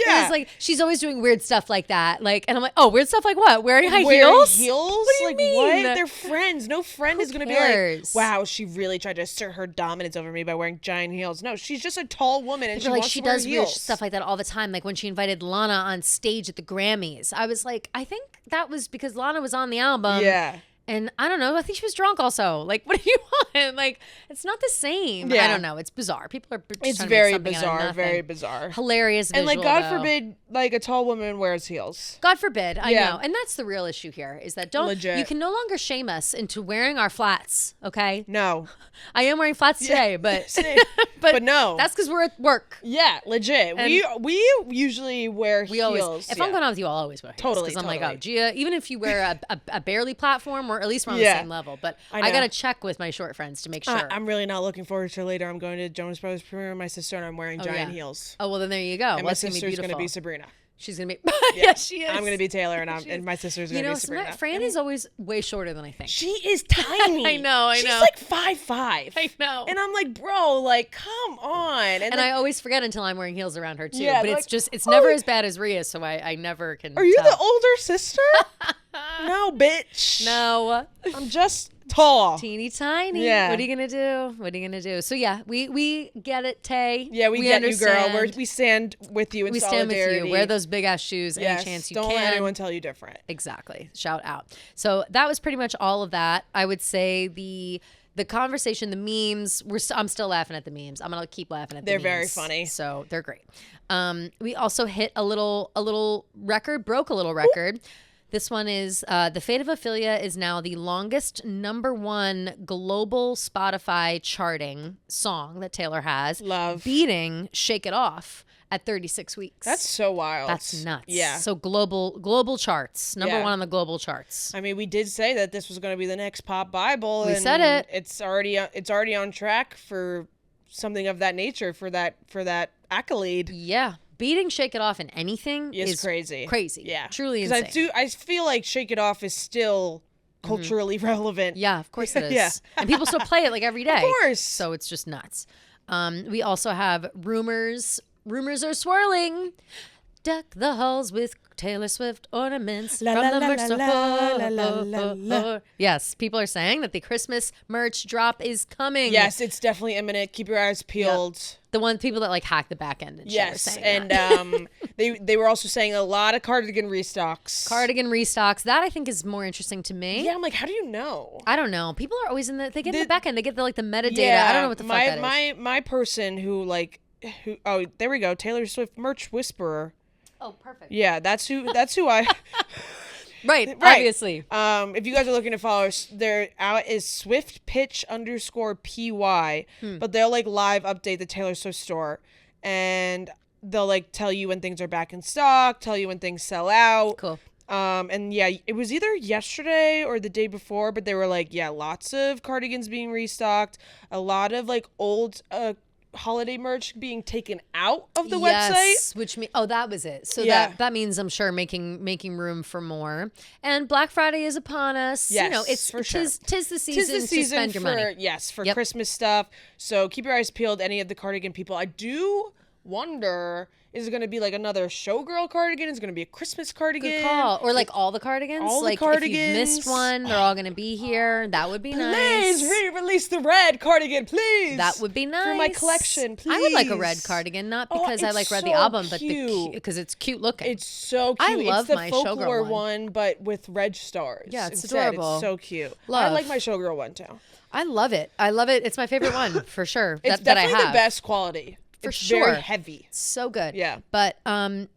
Yeah. It was like, she's always doing weird stuff like that. Like, and I'm like, oh, weird stuff like what? Wearing high Wearing heels? heels? What do you like mean? what? They're friends. No friend is gonna be cares? like, wow, she really tried to assert her dominance over me by wearing giant heels. No, she's just a tall woman and People are like, wants she to wear does weird heels. stuff like that all the time. Like when she invited Lana on stage at the Grammys. I was like, I think that was because Lana was on the album. Yeah. And I don't know. I think she was drunk also. Like, what do you want? Like, it's not the same. Yeah. I don't know. It's bizarre. People are just It's trying to make very something out of bizarre. nothing. Very bizarre. Hilarious visual, And like, God though. forbid, like a tall woman wears heels. God forbid. I Yeah. know. And that's the real issue here is that Legit. you can no longer shame us into wearing our flats. Okay. No. I am wearing flats today, but, Same. But no. That's because we're at work. Yeah, legit. We usually wear We heels. always, if I'm going out with you, I'll always wear heels. Totally, 'Cause I'm like, oh, totally. Gia, even if you wear a barely platform, or at least we're on the Yeah. same level. But I I know. got to check with my short friends to make sure. I'm really not looking forward to later. I'm going to Jonas Brothers premiere with my sister, and I'm wearing giant yeah. heels. Oh, well, then there you go. And Well, my that's going to be sister's beautiful. going to be Sabrina. She's going to be. Yeah, she is. I'm going to be Taylor, and my sister's going to be Sabrina. Fran is always way shorter than I think. She is tiny. I know. She's like 5'5". I know. And I'm like, bro, like, come on. And I always forget until I'm wearing heels around her too. Yeah, but like, it's never as bad as Rhea, so I never can. Are you tell. the older sister? No, bitch. No. I'm just tall. Teeny tiny. Yeah. What are you gonna do? What are you gonna do? So yeah, we get it, Tay. Yeah, we get understand. you, girl. We stand with you in We stand solidarity. with you. Wear those big ass shoes Yes, any chance you don't can. let anyone tell you different. Exactly. Shout out. So that was pretty much all of that. I would say the conversation, the memes. I'm still laughing at the memes. I'm gonna keep laughing at the They're memes. very funny. So they're great. We also hit a little record, broke a little record. This one is The Fate of Ophelia is now the longest #1 global Spotify charting song that Taylor has. Love. Beating Shake It Off at 36 weeks. That's so wild. That's nuts. Yeah. So global charts. Number Yeah. 1 on the global charts. I mean, we did say that this was going to be the next pop Bible. We and said it. It's already on track for something of that nature, for that accolade. Yeah. Beating Shake It Off in anything is crazy. Crazy. Yeah. Truly insane. I feel like Shake It Off is still culturally relevant. Yeah, of course it is. Yeah. And people still play it like every day. Of course. So it's just nuts. We also have rumors. Rumors are swirling. Deck the halls with Taylor Swift ornaments La, from la, the la, merch la, store. la, la, la, la. Yes, people are saying that the Christmas merch drop is coming. Yes, it's definitely imminent. Keep your eyes peeled. The people that like hack the back end and shit are Yes, saying and that. they were also saying a lot of cardigan restocks. Cardigan restocks. That I think is more interesting to me. Yeah, I'm like, how do you know? I don't know. People are always they get in the The- back end. They get the metadata. Yeah, I don't know what the fuck that is. my person who oh, there we go, Taylor Swift merch whisperer. Oh, perfect. Yeah, that's who I Right, Right. obviously. if you guys are looking to follow us, there is SwiftPitch_PY, but they'll like live update the Taylor Swift store. And they'll like tell you when things are back in stock, tell you when things sell out. Cool. And yeah, it was either yesterday or the day before, but they were like, yeah, lots of cardigans being restocked, a lot of like old holiday merch being taken out of the website. Which means that was it. So Yeah. that means I'm sure making room for more. And Black Friday is upon us. Yes, you know, it's for sure. tis the season to spend your money. Yes, for Yep. Christmas stuff. So keep your eyes peeled, any of the cardigan people. I do wonder, is it going to be like another showgirl cardigan? Is it going to be a Christmas cardigan? Good call. Or like all the cardigans. All the like if you missed cardigans. one, they're all going to be here. That would be nice. Please re-release the red cardigan, please. That would be nice For my collection, please. I would like a red cardigan, not because I it's like read the so album, but cute. because it's cute looking. It's so cute. I love it's the my folklore showgirl one, but with red stars. Yeah, it's instead. adorable. It's so cute. I Love. like my showgirl one too. I love it. It's my favorite one for sure. It's that I definitely have. the best quality. For it's sure. very heavy. So good. Yeah. But I'm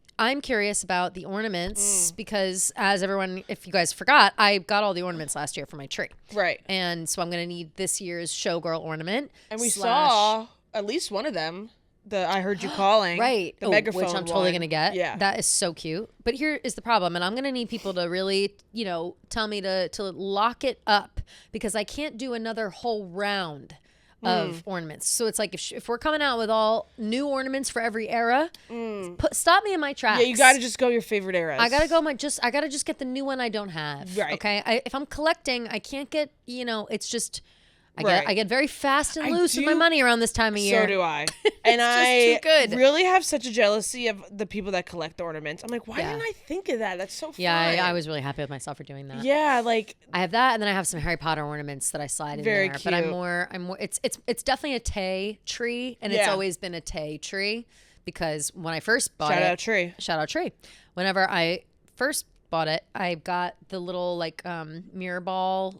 curious about the ornaments because, as everyone, if you guys forgot, I got all the ornaments last year for my tree. Right. And so I'm going to need this year's showgirl ornament. And we saw at least one of them. The I Heard You Calling. Right. The megaphone which I'm totally one. going to get. Yeah. That is so cute. But here is the problem. And I'm going to need people to really, tell me to lock it up because I can't do another whole round of ornaments. So it's like if we're coming out with all new ornaments for every era, stop me in my tracks. Yeah, you got to just go your favorite eras. I gotta go. I gotta just get the new one I don't have. Right. Okay. If I'm collecting, I can't get. It's just. Right. I get very fast and I loose with my do- money around this time of year. So do I. And just I too good. really have such a jealousy of the people that collect ornaments. I'm like, why Yeah. didn't I think of that? That's so fun. Yeah, I was really happy with myself for doing that. Yeah, like I have that, and then I have some Harry Potter ornaments that I slide in Very there. But I'm cute. more. It's definitely a Tay tree, and it's Yeah. always been a Tay tree because when I first bought shout it, out tree. shout out tree. Whenever I first bought it, I got the little like mirror ball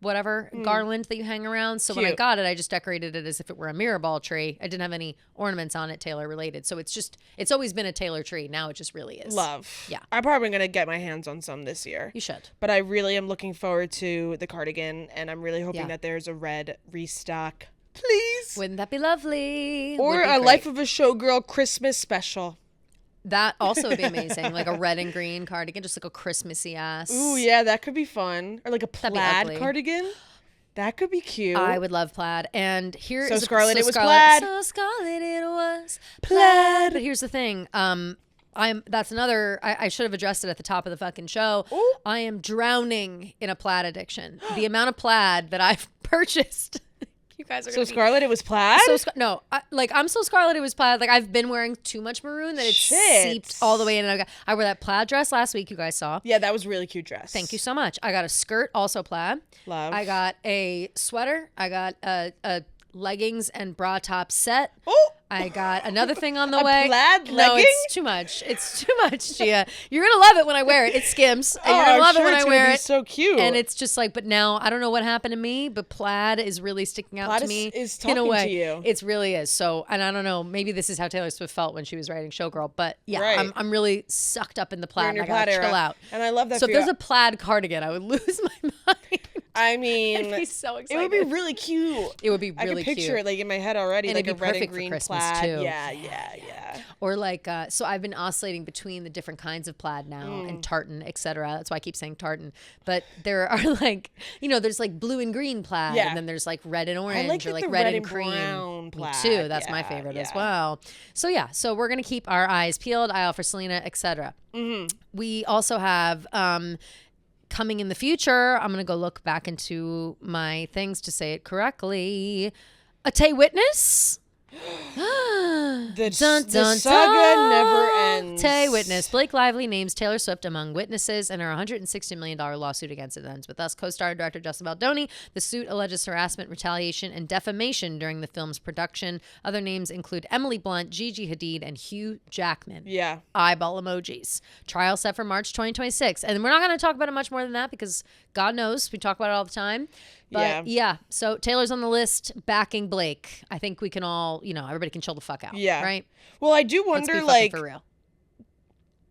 whatever garland that you hang around. So when I Cute. got it, I just decorated it as if it were a mirror ball tree. I didn't have any ornaments on it Taylor related. So it's always been a Taylor tree. Now it just really is. Love. Yeah. I'm probably gonna get my hands on some this year. You should. But I really am looking forward to the cardigan, and I'm really hoping Yeah. that there's a red restock. Please. Wouldn't that be lovely? Or Would be a great. Life of a Showgirl Christmas special. That also would be amazing. Like a red and green cardigan, just like a Christmassy ass. Ooh, yeah, that could be fun. Or like a That'd be plaid ugly. cardigan. That could be cute. I would love plaid. And here So is Scarlet, it was Scarlet, plaid. So Scarlet, it was Plaid. But here's the thing. That's another. I should have addressed it at the top of the fucking show. Ooh. I am drowning in a plaid addiction. The amount of plaid that I've purchased. You guys are So gonna be Scarlet, it was plaid? no, I'm so Scarlet. It was plaid. Like I've been wearing too much maroon that it's Shit. seeped all the way in. And I wore that plaid dress last week. You guys saw. Yeah, that was a really cute dress. Thank you so much. I got a skirt, also plaid. Love. I got a sweater. I got a leggings and bra top set. Oh, I got another thing on the A way. plaid No, legging? it's too much. It's too much, Gia. You're gonna love it when I wear it. It skims, and you're oh, gonna I'm love sure it when it's I gonna wear be it. so cute. And it's just like, but now I don't know what happened to me, but plaid is really sticking out Plaid to is- me is in a talking way. to you. It really is. So, and I don't know, maybe this is how Taylor Swift felt when she was writing Showgirl, but yeah, Right. I'm really sucked up in the plaid. You're in your and I gotta plaid chill era. out. And I love that So for if there's you. a plaid cardigan, I would lose my mind. I mean, I'd be so it excited. would be really cute. It would be I really can picture cute. it like in my head already, And like a it'd be red and perfect for green Christmas, plaid. too. Yeah. Or like, so I've been oscillating between the different kinds of plaid now Mm. and tartan, etc. That's why I keep saying tartan. But there are like, there's like blue and green plaid, Yeah. and then there's like red and orange, like or it like the red, red and and cream. brown Me plaid. too. That's my Yeah, favorite as yeah. well. So yeah, so we're gonna keep our eyes peeled, eye out for Selena, etc. Mm-hmm. We also have. Coming in the future, I'm going to go look back into my things to say it correctly. A Tay Witness? The saga never ends. Tay Witness. Blake Lively names Taylor Swift among witnesses in her $160 million lawsuit against It Ends With Us. Co-star and director Justin Baldoni. The suit alleges harassment, retaliation, and defamation during the film's production. Other names include Emily Blunt, Gigi Hadid, and Hugh Jackman. Yeah. Eyeball emojis. Trial set for March 2026. And we're not going to talk about it much more than that because God knows we talk about it all the time. But yeah, so Taylor's on the list backing Blake. I think we can all, everybody can chill the fuck out. Yeah. Right? Well, I do Let's be wonder, fucking like, for real.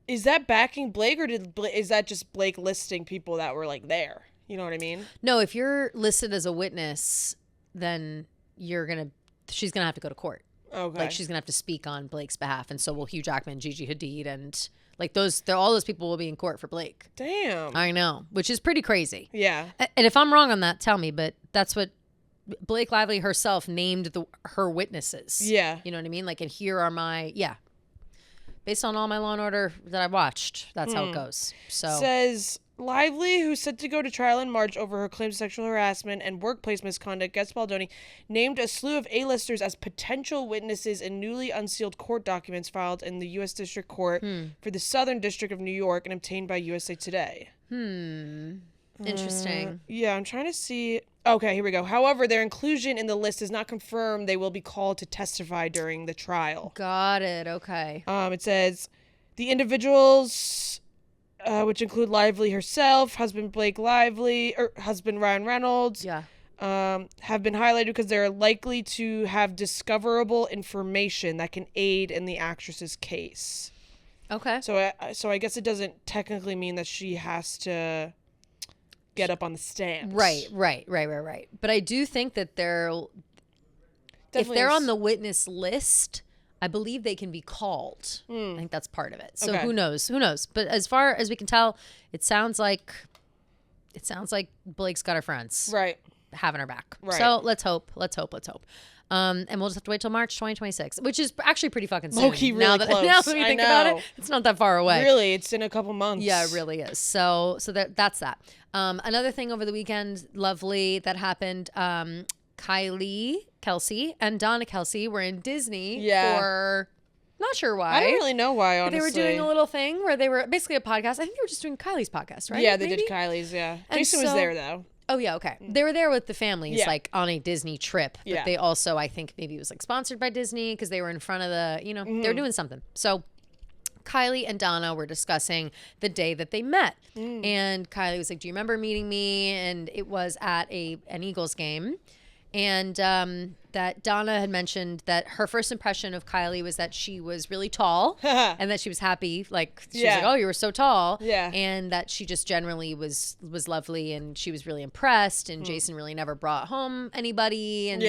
is that backing Blake, or is that just Blake listing people that were like there? You know what I mean? No, if you're listed as a witness, then she's going to have to go to court. Okay. Like she's gonna have to speak on Blake's behalf, and so will Hugh Jackman, Gigi Hadid, and like all those people will be in court for Blake. Damn. I know, which is pretty crazy. Yeah. And if I'm wrong on that, tell me. But that's what Blake Lively herself named her witnesses. Yeah. You know what I mean? Like, and here are my based on all my Law and Order that I watched, that's how it goes. So says Lively, who's set to go to trial in March over her claims of sexual harassment and workplace misconduct against Baldoni, named a slew of A-listers as potential witnesses in newly unsealed court documents filed in the U.S. District Court for the Southern District of New York and obtained by USA Today. Interesting. Yeah, I'm trying to see. Okay, here we go. However, their inclusion in the list is not confirmed. They will be called to testify during the trial. Got it. Okay. It says the individuals, which include Lively herself, husband Blake Lively, or husband Ryan Reynolds, Yeah. have been highlighted because they're likely to have discoverable information that can aid in the actress's case. Okay. So I guess it doesn't technically mean that she has to get up on the stand. Right. But I do think that if they're on the witness list, I believe they can be called. I think that's part of it. So Okay. who knows? But as far as we can tell, it sounds like Blake's got her friends Right. having her back. Right. So let's hope. And we'll just have to wait till March 2026, which is actually pretty fucking soon. Low-key really now that close. we I think about know. it, it's not that far away. Really, it's in a couple months. Yeah, it really is. So that's that. Another thing over the weekend, lovely, that happened. Kylie Kelsey and Donna Kelsey were in Disney for not sure why. I don't really know why, But honestly. they were doing a little thing where they were basically a podcast. I think they were just doing Kylie's podcast, right? Yeah, they Maybe? did Kylie's, yeah. And Jason was so- there, though. Oh, yeah, okay. They were there with the families, Yeah. like on a Disney trip. But Yeah. they also, I think maybe it was like sponsored by Disney because they were in front of the, they were doing something. So Kylie and Donna were discussing the day that they met. And Kylie was like, do you remember meeting me? And it was at an Eagles game. And that Donna had mentioned that her first impression of Kylie was that she was really tall and that she was happy. Like, she was like, oh, you were so tall. Yeah. And that she just generally was lovely and she was really impressed. And Jason really never brought home anybody. And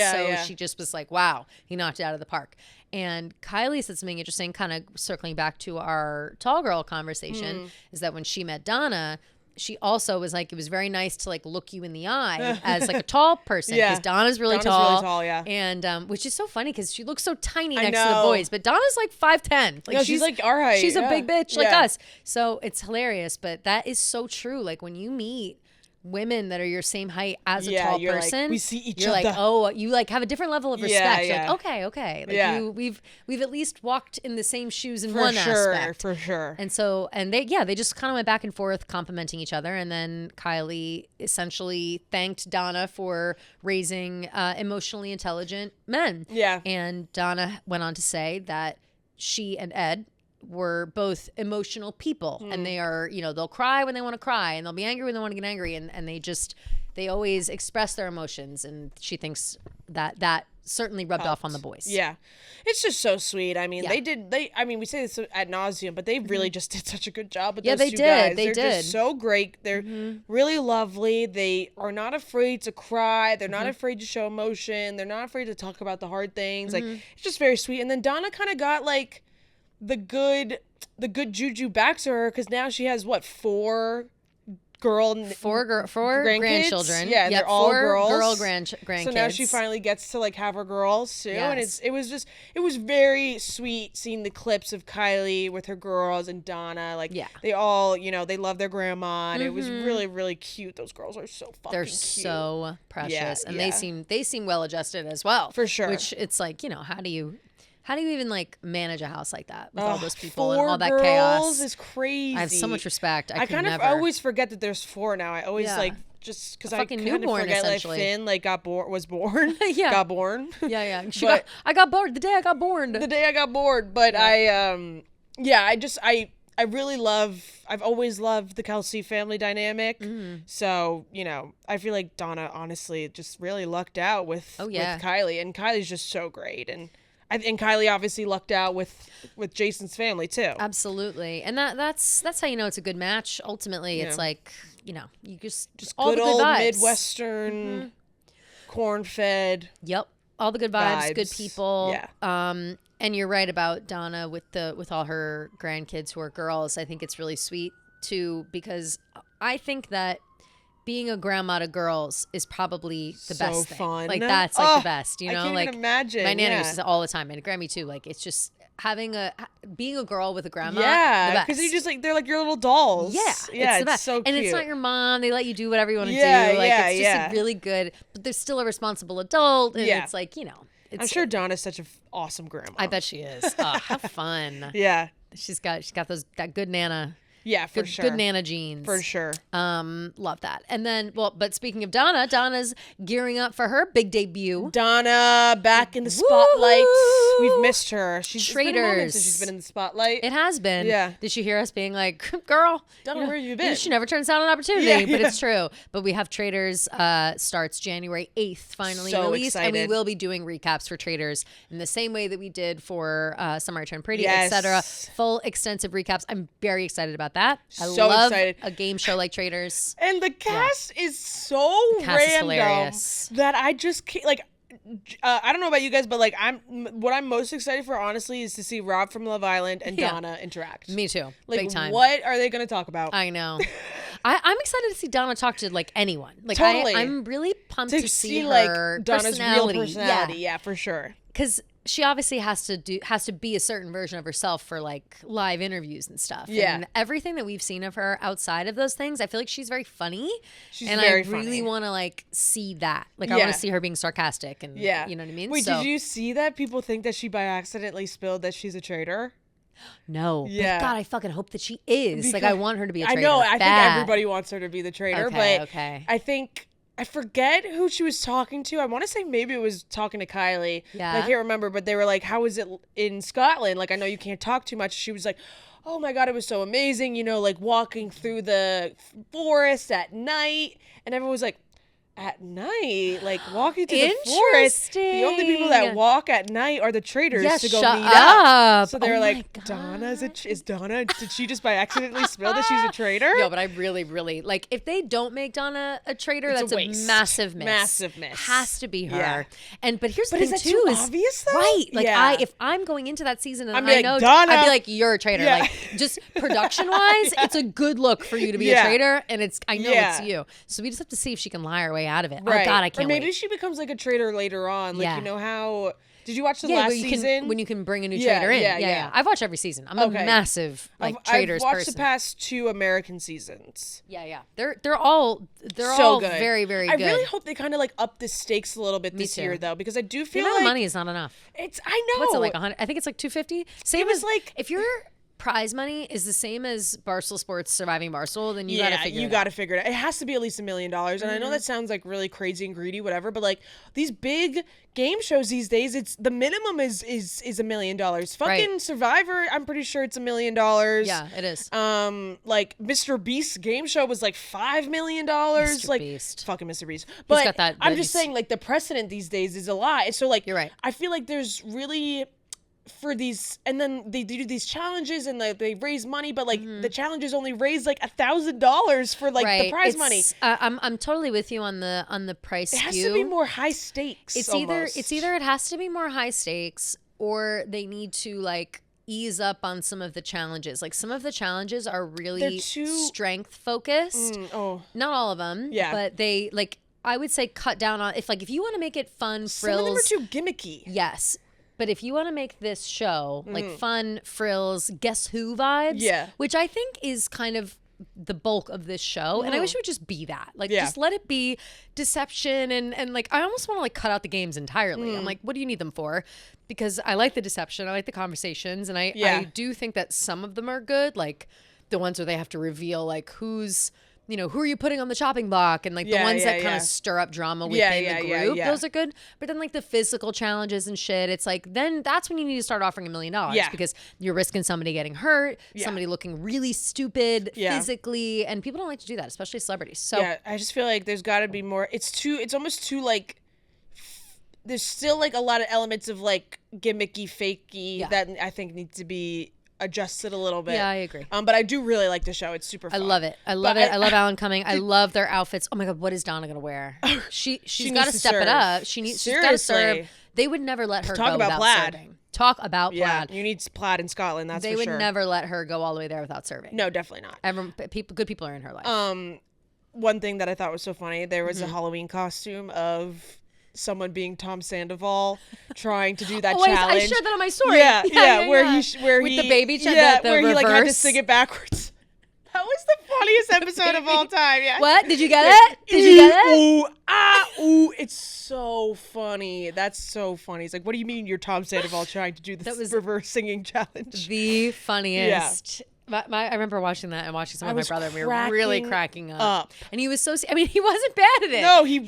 she just was like, wow, he knocked it out of the park. And Kylie said something interesting, kind of circling back to our tall girl conversation, is that when she met Donna, she also was like, it was very nice to like look you in the eye as like a tall person because Donna's really tall. Yeah. And which is so funny because she looks so tiny next to the know. boys, but Donna's like 5'10". Like No, she's like our height. She's a Yeah. big bitch like Yeah. us. So it's hilarious, but that is so true. Like when you meet women that are your same height as a tall you're person, like, we see each you're other. like, oh, you like have a different level of respect. You're yeah. like, okay. Like Yeah. we've at least walked in the same shoes in For one sure, aspect. for sure. And so, they just kind of went back and forth complimenting each other. And then Kylie essentially thanked Donna for raising emotionally intelligent men. Yeah. And Donna went on to say that she and Ed were both emotional people and they are, they'll cry when they want to cry and they'll be angry when they want to get angry. And they always express their emotions. And she thinks that certainly rubbed off on the boys. Yeah. It's just so sweet. I mean, Yeah. we say this ad nauseum, but they really just did such a good job with Yeah, those they two did. guys. They They're did. just so great. They're really lovely. They are not afraid to cry. They're not afraid to show emotion. They're not afraid to talk about the hard things. Like, it's just very sweet. And then Donna kind of got like the good juju back to her because now she has four grandchildren. Yeah, and they're all four girls. grandkids. So now she finally gets to like have her girls too, and Yes. it was very sweet seeing the clips of Kylie with her girls and Donna. Like they all they love their grandma, and it was really really cute. Those girls are so fucking They're cute. so precious, and yeah. they seem well adjusted as well. For sure. Which it's like how do you even like manage a house like that with all those people four and all that girls chaos? is crazy. I have so much respect. I could kind never. of always forget that there's four now. I always Yeah. like just because I fucking kind of newborn, forget like essentially. Finn like was born. Yeah. Got born. Yeah. But- I got bored the day I got born. The day I got bored, but I really I've always loved the Kelsey family dynamic. So, I feel like Donna honestly just really lucked out with Kylie, and Kylie's just so great. And I think Kylie obviously lucked out with Jason's family too. Absolutely. And that's how you know it's a good match. Ultimately, it's like, you just all good the old vibes. Midwestern corn-fed. Yep. all the good vibes, good people. Yeah. And you're right about Donna with all her grandkids who are girls. I think it's really sweet too, because I think that being a grandma to girls is probably the best thing. Fun. Like that's like the best, you know? I can't like even imagine. my nanny used to say all the time, and Grammy too. Like it's just being a girl with a grandma. Yeah, because you just like they're like your little dolls. Yeah, yeah, it's the best. so cute. And it's not your mom. They let you do whatever you want to do. Like it's just a really good. But there's still a responsible adult, and it's like I'm sure Donna's such an awesome grandma. I bet she is. Oh, have fun. Yeah, she's got that good nana. Yeah, for sure. Good Nana jeans. For sure. Love that. And then, but speaking of Donna, Donna's gearing up for her big debut. Donna back in the spotlight. Woo-hoo! We've missed her. It's been a moment since she's been in the spotlight. It has been. Yeah. Did you hear us being like, girl, Donna, where have you been? She never turns down an opportunity, but it's true. But we have Traitors starts January 8th, finally released. Excited. And we will be doing recaps for Traitors in the same way that we did for Summer I Turned Pretty, yes. etc. Full extensive recaps. I'm very excited about that. So love excited. A game show like Traitors. And the cast is so random that I just can't, like, I don't know about you guys, but like what I'm most excited for, honestly, is to see Rob from Love Island and Donna interact. Me too. Like, big time. What are they going to talk about? I know. I'm excited to see Donna talk to like anyone. Like totally. I'm really pumped to see her like Donna's real personality. Yeah, for sure. Because she obviously has to be a certain version of herself for like live interviews and stuff. Yeah. And everything that we've seen of her outside of those things, I feel like she's very funny. And I really want to like see that. Like I want to see her being sarcastic and you know what I mean? Wait, did you see that people think that she by accidentally spilled that she's a traitor? No. Yeah. But God, I fucking hope that she is. Because, like I want her to be a traitor. I know. I think everybody wants her to be the traitor. But I think I forget who she was talking to. I want to say maybe it was talking to Kylie. Yeah. I can't remember, but they were like, how is it in Scotland? Like, I know you can't talk too much. She was like, oh my God, it was so amazing. You know, like walking through the forest at night. And everyone was like, at night, like walking through the forest. The only people that walk at night are the traitors to go meet up. So they were like, Donna, is Donna, did she just by accidentally spill that she's a traitor? Yo, but I really, really, like, if they don't make Donna a traitor, that's a massive miss. Massive miss. Has to be her. Yeah. But here's the thing, is that too obvious, though? Right. Like, if I'm going into that season and I know, Donna. I'd be like, you're a traitor. Yeah. Like, just production-wise, it's a good look for you to be a traitor, and I know it's you. So we just have to see if she can lie her way out of it. Right. Oh, God, I can't wait. Or maybe she becomes like a traitor later on. Like, you know how... Did you watch the last season? When you can bring a new traitor in. Yeah. I've watched every season. I'm a massive traitors person. I've watched the past 2 American seasons. Yeah. They're all good. very, very good. I really hope they kind of like up the stakes a little bit this year though, because I do feel the amount of money is not enough. I know. What's it like 100? I think it's like 250. Same as like if your prize money is the same as Barstool Sports Surviving Barstool, then you gotta figure it out. It has to be at least $1 million. And I know that sounds like really crazy and greedy, whatever, but like these big game shows these days, it's the minimum is $1 million. Fucking Survivor, I'm pretty sure it's $1 million. Yeah, it is. Like Mr. Beast's game show was like $5 million. Mr. Beast. Fucking Mr. Beast. But he's got that, I'm just saying, like, the precedent these days is a lot. So like, you're right. I feel like there's really for these, and then they do these challenges and they raise money, but like the challenges only raise like $1,000 for like the prize money. I'm totally with you on the price. It has to be more high stakes. It's either it has to be more high stakes, or they need to like ease up on some of the challenges. Like some of the challenges are really strength focused. Not all of them. Yeah, but they like. I would say cut down on if you want to make it fun, frills. Some of them are too gimmicky. Yes. But if you want to make this show like fun, frills, Guess Who vibes, which I think is kind of the bulk of this show, and I wish it would just be that. Like, just let it be deception and like, I almost want to like cut out the games entirely. I'm like, what do you need them for? Because I like the deception, I like the conversations, and I do think that some of them are good, like the ones where they have to reveal like who are you putting on the chopping block, and like the ones that kind of stir up drama within the group. Those are good. But then like the physical challenges and shit, it's like then that's when you need to start offering $1 million because you're risking somebody getting hurt, somebody looking really stupid physically, and people don't like to do that, especially celebrities. So I just feel like there's got to be more. It's almost too like. There's still like a lot of elements of like gimmicky, fakey that I think need to be adjusted a little bit. Yeah, I agree. But I do really like the show. It's super fun. I love it. I love Alan Cumming. I love their outfits. Oh my God, what is Donna gonna wear? She's got to step it up. She's got to serve. They would never let her Talk go about without plaid. serving. Talk about Yeah, plaid. you need plaid in Scotland. That's They for would sure. never let her go all the way there without serving. No, definitely not. Good people are in her life. One thing that I thought was so funny, there was a Halloween costume of someone being Tom Sandoval trying to do that challenge. I shared that on my story. Yeah, where with the baby the where he like had to reverse. sing it backwards. That was the funniest episode of all time. Yeah. What? Did you get it? Did you get it? Ooh, it's so funny. That's so funny. It's like, what do you mean you're Tom Sandoval trying to do this reverse singing challenge? The funniest. I remember watching that and watching some of my brother, and we were really cracking up. And he was so, I mean, he wasn't bad at it. No, he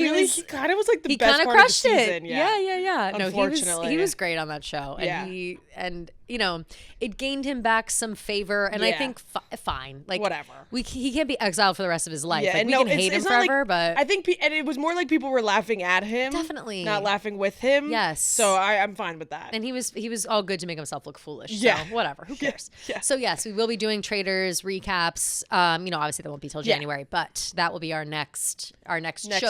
kind of was like the best part of the season. He kind of crushed it. Yeah. No, Unfortunately. he was great on that show. And and you know, it gained him back some favor. And I think fine. Like, whatever. He can't be exiled for the rest of his life. Yeah, like, we can hate him forever, but I think, and it was more like people were laughing at him. Definitely. Not laughing with him. Yes. So I'm fine with that. And he was all good to make himself look foolish. So Yeah. whatever. Who cares? Yeah. So yes, we will be doing Traders recaps. You know, obviously that won't be till January, but that will be our next show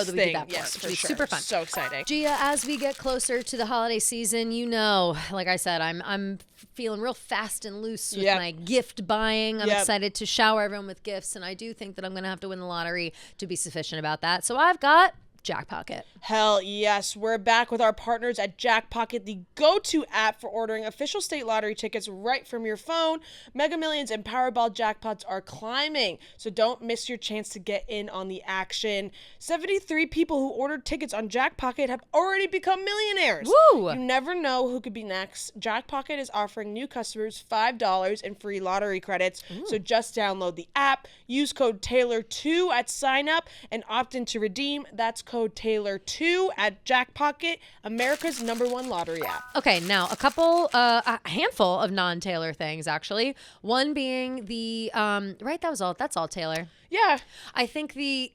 that we do that for. Yes, It'll for be sure. super fun. So exciting. Gia, as we get closer to the holiday season, you know, like I said, I'm feeling real fast and loose with my gift buying. I'm excited to shower everyone with gifts, and I do think that I'm going to have to win the lottery to be sufficient about that. So I've got Jackpocket. Hell yes. We're back with our partners at Jackpocket, the go-to app for ordering official state lottery tickets right from your phone. Mega Millions and Powerball jackpots are climbing, so don't miss your chance to get in on the action. 73 people who ordered tickets on Jackpocket have already become millionaires. Woo! You never know who could be next. Jackpocket is offering new customers $5 in free lottery credits, so just download the app, use code Taylor2 at sign up, and opt in to redeem. That's code Taylor2 at Jackpocket, America's #1 lottery app. Okay, now a handful of non-Taylor things actually. One being the right, that's all Taylor. Yeah. I think the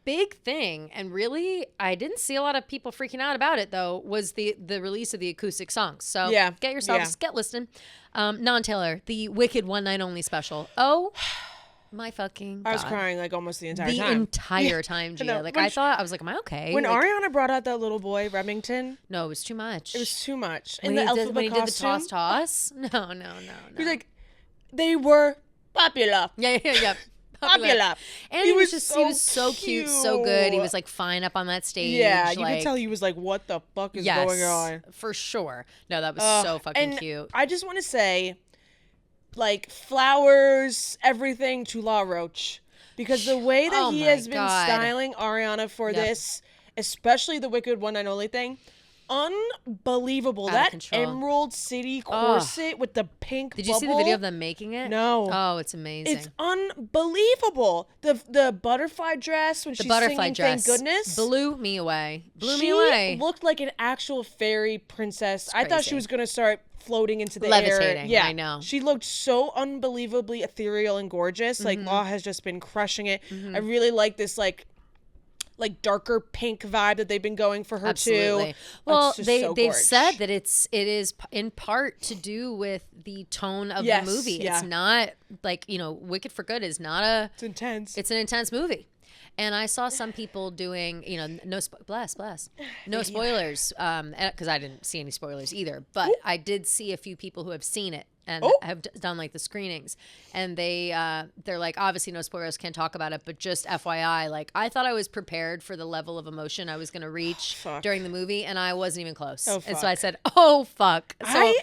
big thing, and really I didn't see a lot of people freaking out about it though, was the release of the acoustic songs. So get yourselves get listening. Non-Taylor, the Wicked One Night Only special. Oh my fucking God. I was crying like almost the entire the time. entire time, Gia. No, like I thought, am I okay? When like, Ariana brought out that little boy, Remington, no, it was too much. it was too much. when And the he alphabet did the costume, toss. No. He's like, they were popular. Yeah. Popular. And he was so cute, so good. He was like fine up on that stage. Yeah, you like, could tell he was like, what the fuck is going on? For sure. No, that was so fucking cute. I just want to say, like, flowers, everything to La Roche. Because the way that he has been styling Ariana for this, especially the Wicked One Night Only thing, unbelievable. That Emerald City corset with the pink Did you see the video of them making it? No. Oh, it's amazing. It's unbelievable. The butterfly dress when she's singing Thank Goodness blew me away. She looked like an actual fairy princess. I thought she was going to start floating into the levitating. air. Yeah, I know. She looked so unbelievably ethereal and gorgeous. Like Law has just been crushing it. I really like this like darker pink vibe that they've been going for her too. Well, they've said that it is in part to do with the tone of the movie. It's not like, you know, Wicked for Good is not a. It's intense. It's an intense movie. And I saw some people doing, you know, no spoilers, because I didn't see any spoilers either. But I did see a few people who have seen it and have done like the screenings, and they're like, obviously no spoilers, can't talk about it, but just FYI, like I thought I was prepared for the level of emotion I was going to reach during the movie, and I wasn't even close. And so I said, oh fuck. So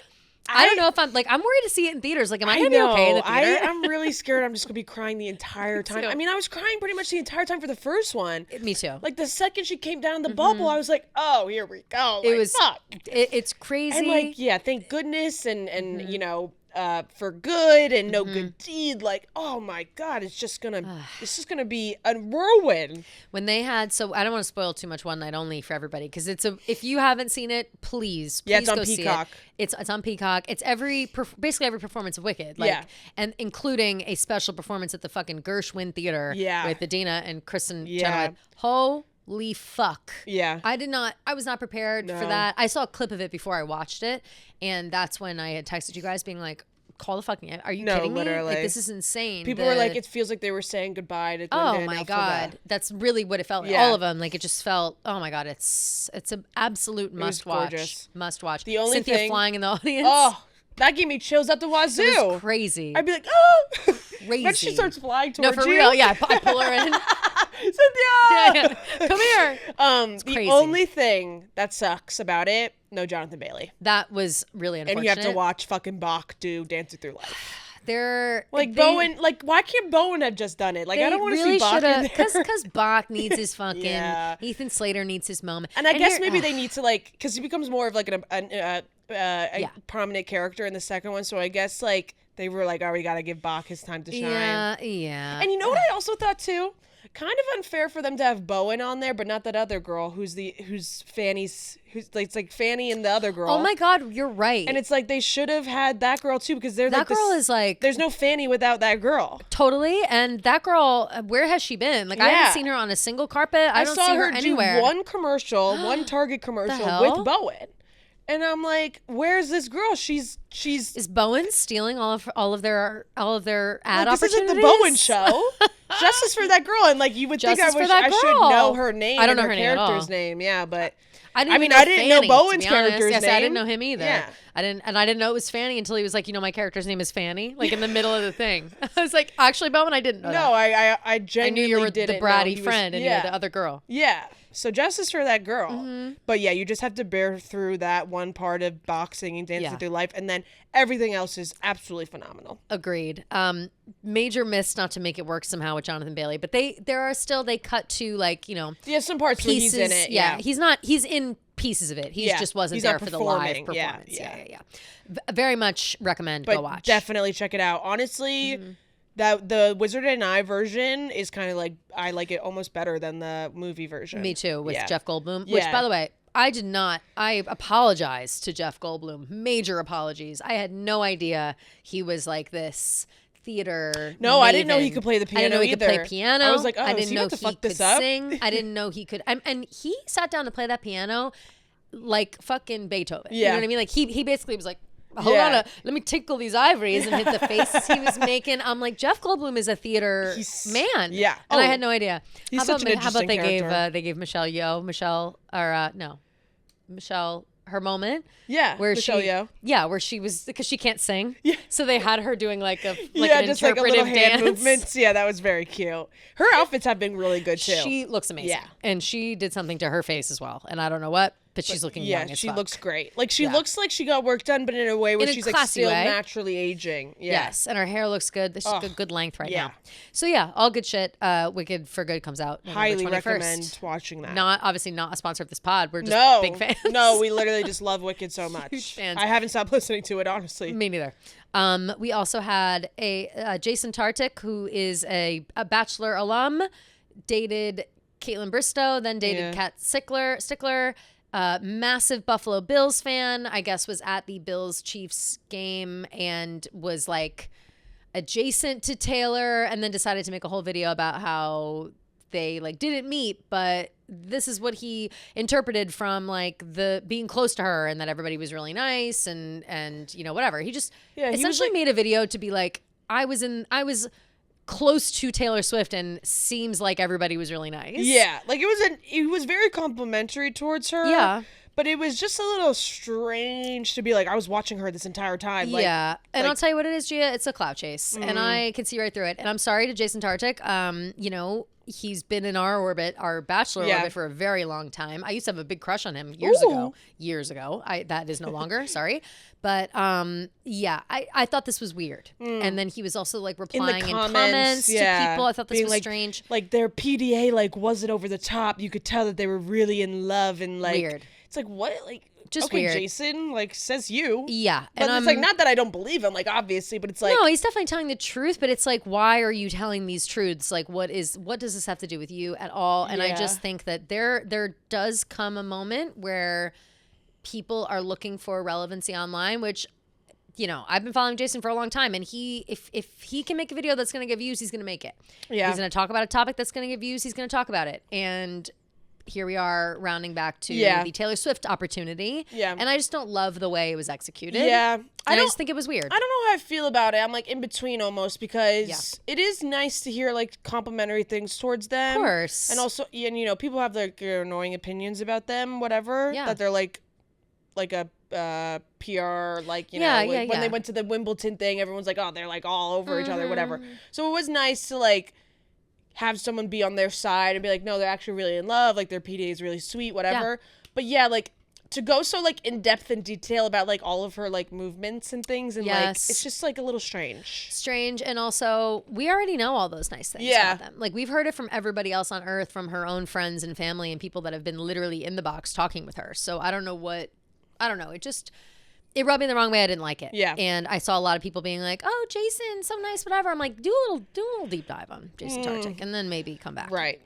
I don't know if I'm worried to see it in theaters. Like, am I going to be okay in the theater? I'm really scared I'm just going to be crying the entire time. I mean, I was crying pretty much the entire time for the first one. Me too. Like, the second she came down the bubble, I was like, oh, here we go. Like, it was, fuck. It's crazy. And, like, yeah, thank goodness. And you know, for good and no good deed. Like, oh my God, it's just going to be a whirlwind. When they had, so I don't want to spoil too much One Night Only for everybody, because if you haven't seen it, please it's on go Peacock. See it. It's on Peacock. It's basically every performance of Wicked. Like, and including a special performance at the fucking Gershwin Theater with Adina and Kristen Chenoweth. Holy fuck. Yeah. I was not prepared for that. I saw a clip of it before I watched it, and that's when I had texted you guys being like, call the fucking. Are you No, kidding me? literally. Like, this is insane. People were like, it feels like they were saying goodbye to Glinda oh and my Elphaba. God, that's really what it felt like. Yeah. All of them, like it just felt. Oh my God, it's an absolute must watch. gorgeous. Must watch. The only Cynthia thing- flying in the audience. Oh, that gave me chills at the wazoo. it was crazy. I'd be like, oh, Crazy. when she starts flying no, towards for you. real. Yeah, I pull her in. Cynthia, Come here. the crazy. only thing that sucks about it, no Jonathan Bailey, That was really unfortunate. and you have to watch fucking Bach do Dancing Through Life. They're Like they- Bowen, like why can't Bowen have just done it? Like I don't want to see Bach in there. because Bach needs his fucking Yeah. Ethan Slater needs his moment. And I guess here- maybe they need to like, because he becomes more of like a Yeah. prominent character in the second one. So I guess like they were like, oh, we got to give Bach his time to shine. Yeah. And you know what I also thought too? Kind of unfair for them to have Bowen on there, but not that other girl who's Fanny's, who's like, it's like Fanny and the other girl. Oh my God, you're right. And it's like they should have had that girl too, because they're that like girl is like there's no Fanny without that girl. totally. And that girl, where has she been? Like I haven't Yeah. seen her on a single carpet. I don't saw see her her do anywhere. one commercial, one Target commercial hell? with Bowen. And I'm like, where's this girl? She's Is Bowen stealing all of their ad like, this opportunities? isn't the Bowen show. Justice for that girl. And like you would think Justice for I that should girl. know her name. I don't and know her name at all. character's name. Yeah, but I I mean, even I didn't know Fanny, Bowen's to be honest. character's Yes, I name. didn't know him either. Yeah. I didn't know it was Fanny until he was like, my character's name is Fanny, like in the middle of the thing. I was like, actually, Bowen, I didn't know No, that. I I genuinely knew you were the didn't know bratty he was- friend and yeah. you're the other girl. Yeah. So justice for that girl. Mm-hmm. But yeah, you just have to bear through that one part of boxing and dancing Yeah. through life, and then everything else is absolutely phenomenal. Agreed. Major miss not to make it work somehow with Jonathan Bailey, but they cut to like, Yeah, some parts pieces. where he's in it. Yeah, he's in pieces of it. He Yeah, just wasn't he's there not for the live performing. Yeah, performance. yeah. Yeah. Very much recommend But go watch. definitely check it out. Honestly, Mm-hmm. that the Wizard and I version is kind of like I like it almost better than the movie version. Me too, with Yeah. Jeff Goldblum. Which, Yeah. by the way, I apologize to Jeff Goldblum. Major apologies. I had no idea he was like this theater. No, I didn't know he maven. could play the I didn't know he piano could play either. piano. I was like, oh, I is didn't he know about to he fuck could this up? sing. I didn't know he could. And he sat down to play that piano like fucking Beethoven. You Yeah. know what I mean? Like he basically was like, hold Yeah. on, let me tickle these ivories and hit the faces he was making. I'm like, Jeff Goldblum is a theater man. yeah. And I Oh, had no idea. he's how about, such an how about interesting they gave Michelle her moment. Yeah, Where Michelle she, Yeoh. yeah, where she was, because she can't sing. Yeah. So they had her doing like an just like a interpretive little hand dance. movements. Yeah, that was very cute. Her outfits have been really good too. She looks amazing. Yeah. And she did something to her face as well. And I don't know what, but she's looking young as she fuck. looks great. Like she Yeah. looks like she got work done, but in a way where In a she's like classy still way. naturally aging. Yeah. Yes, and her hair looks good. She's good length right Yeah. now. So yeah, all good shit. Wicked for Good comes out November Highly 21st. recommend watching that. Obviously not a sponsor of this pod. We're just no, big fans. no, we literally just love Wicked so much. Huge fans. I haven't stopped listening to it, honestly. Me neither. We also had a Jason Tartick, who is a Bachelor alum, dated Caitlin Bristow, then dated Yeah. Kat Stickler. Massive Buffalo Bills fan. I guess was at the Bills Chiefs game and was like adjacent to Taylor, and then decided to make a whole video about how they like didn't meet, but this is what he interpreted from like the being close to her, and that everybody was really nice and whatever. He just Yeah, he was, essentially like- made a video to be like, I was close to Taylor Swift and seems like everybody was really nice. Yeah, like it was very complimentary towards her. Yeah. But it was just a little strange to be like, I was watching her this entire time. Like, Yeah, and like- I'll tell you what it is, Gia. It's a clout chase, and I can see right through it. And I'm sorry to Jason Tartick. He's been in our orbit, our Bachelor Yeah. orbit, for a very long time. I used to have a big crush on him years ago. That is no longer. Sorry, but I thought this was weird. And then he was also like replying in comments to people. I thought this being was like, strange. Like their PDA like wasn't over the top. You could tell that they were really in love and like Weird. It's like what like Just okay, weird. Jason like says you. Yeah, But it's like not that I don't believe him, like obviously, but it's like no, he's definitely telling the truth, but it's like, why are you telling these truths? Like, what does this have to do with you at all? And I Yeah. just think that there does come a moment where people are looking for relevancy online, which, I've been following Jason for a long time, and if he can make a video that's going to give views, he's going to make it. Yeah. He's going to talk about a topic that's going to give views, he's going to talk about it. And here we are rounding back to Yeah. the Taylor Swift opportunity. Yeah. And I just don't love the way it was executed. Yeah. I just think it was weird. I don't know how I feel about it. I'm like in between almost because it is nice to hear like complimentary things towards them. Of course. And also, and you know, people have like their annoying opinions about them, whatever. Yeah. That they're like a PR, like, you know, when they went to the Wimbledon thing, everyone's like, oh, they're like all over each other, whatever. So it was nice to like have someone be on their side and be like, no, they're actually really in love. Like their PDA is really sweet, whatever. Yeah. But yeah, like to go so like in depth and detail about like all of her like movements and things and like it's just like a little strange. And also we already know all those nice things about them. Like we've heard it from everybody else on earth, from her own friends and family and people that have been literally in the box talking with her. So I don't know. It rubbed me the wrong way. I didn't like it. Yeah. And I saw a lot of people being like, oh, Jason, so nice, whatever. I'm like, do a little deep dive on Jason Tartick and then maybe come back. Right.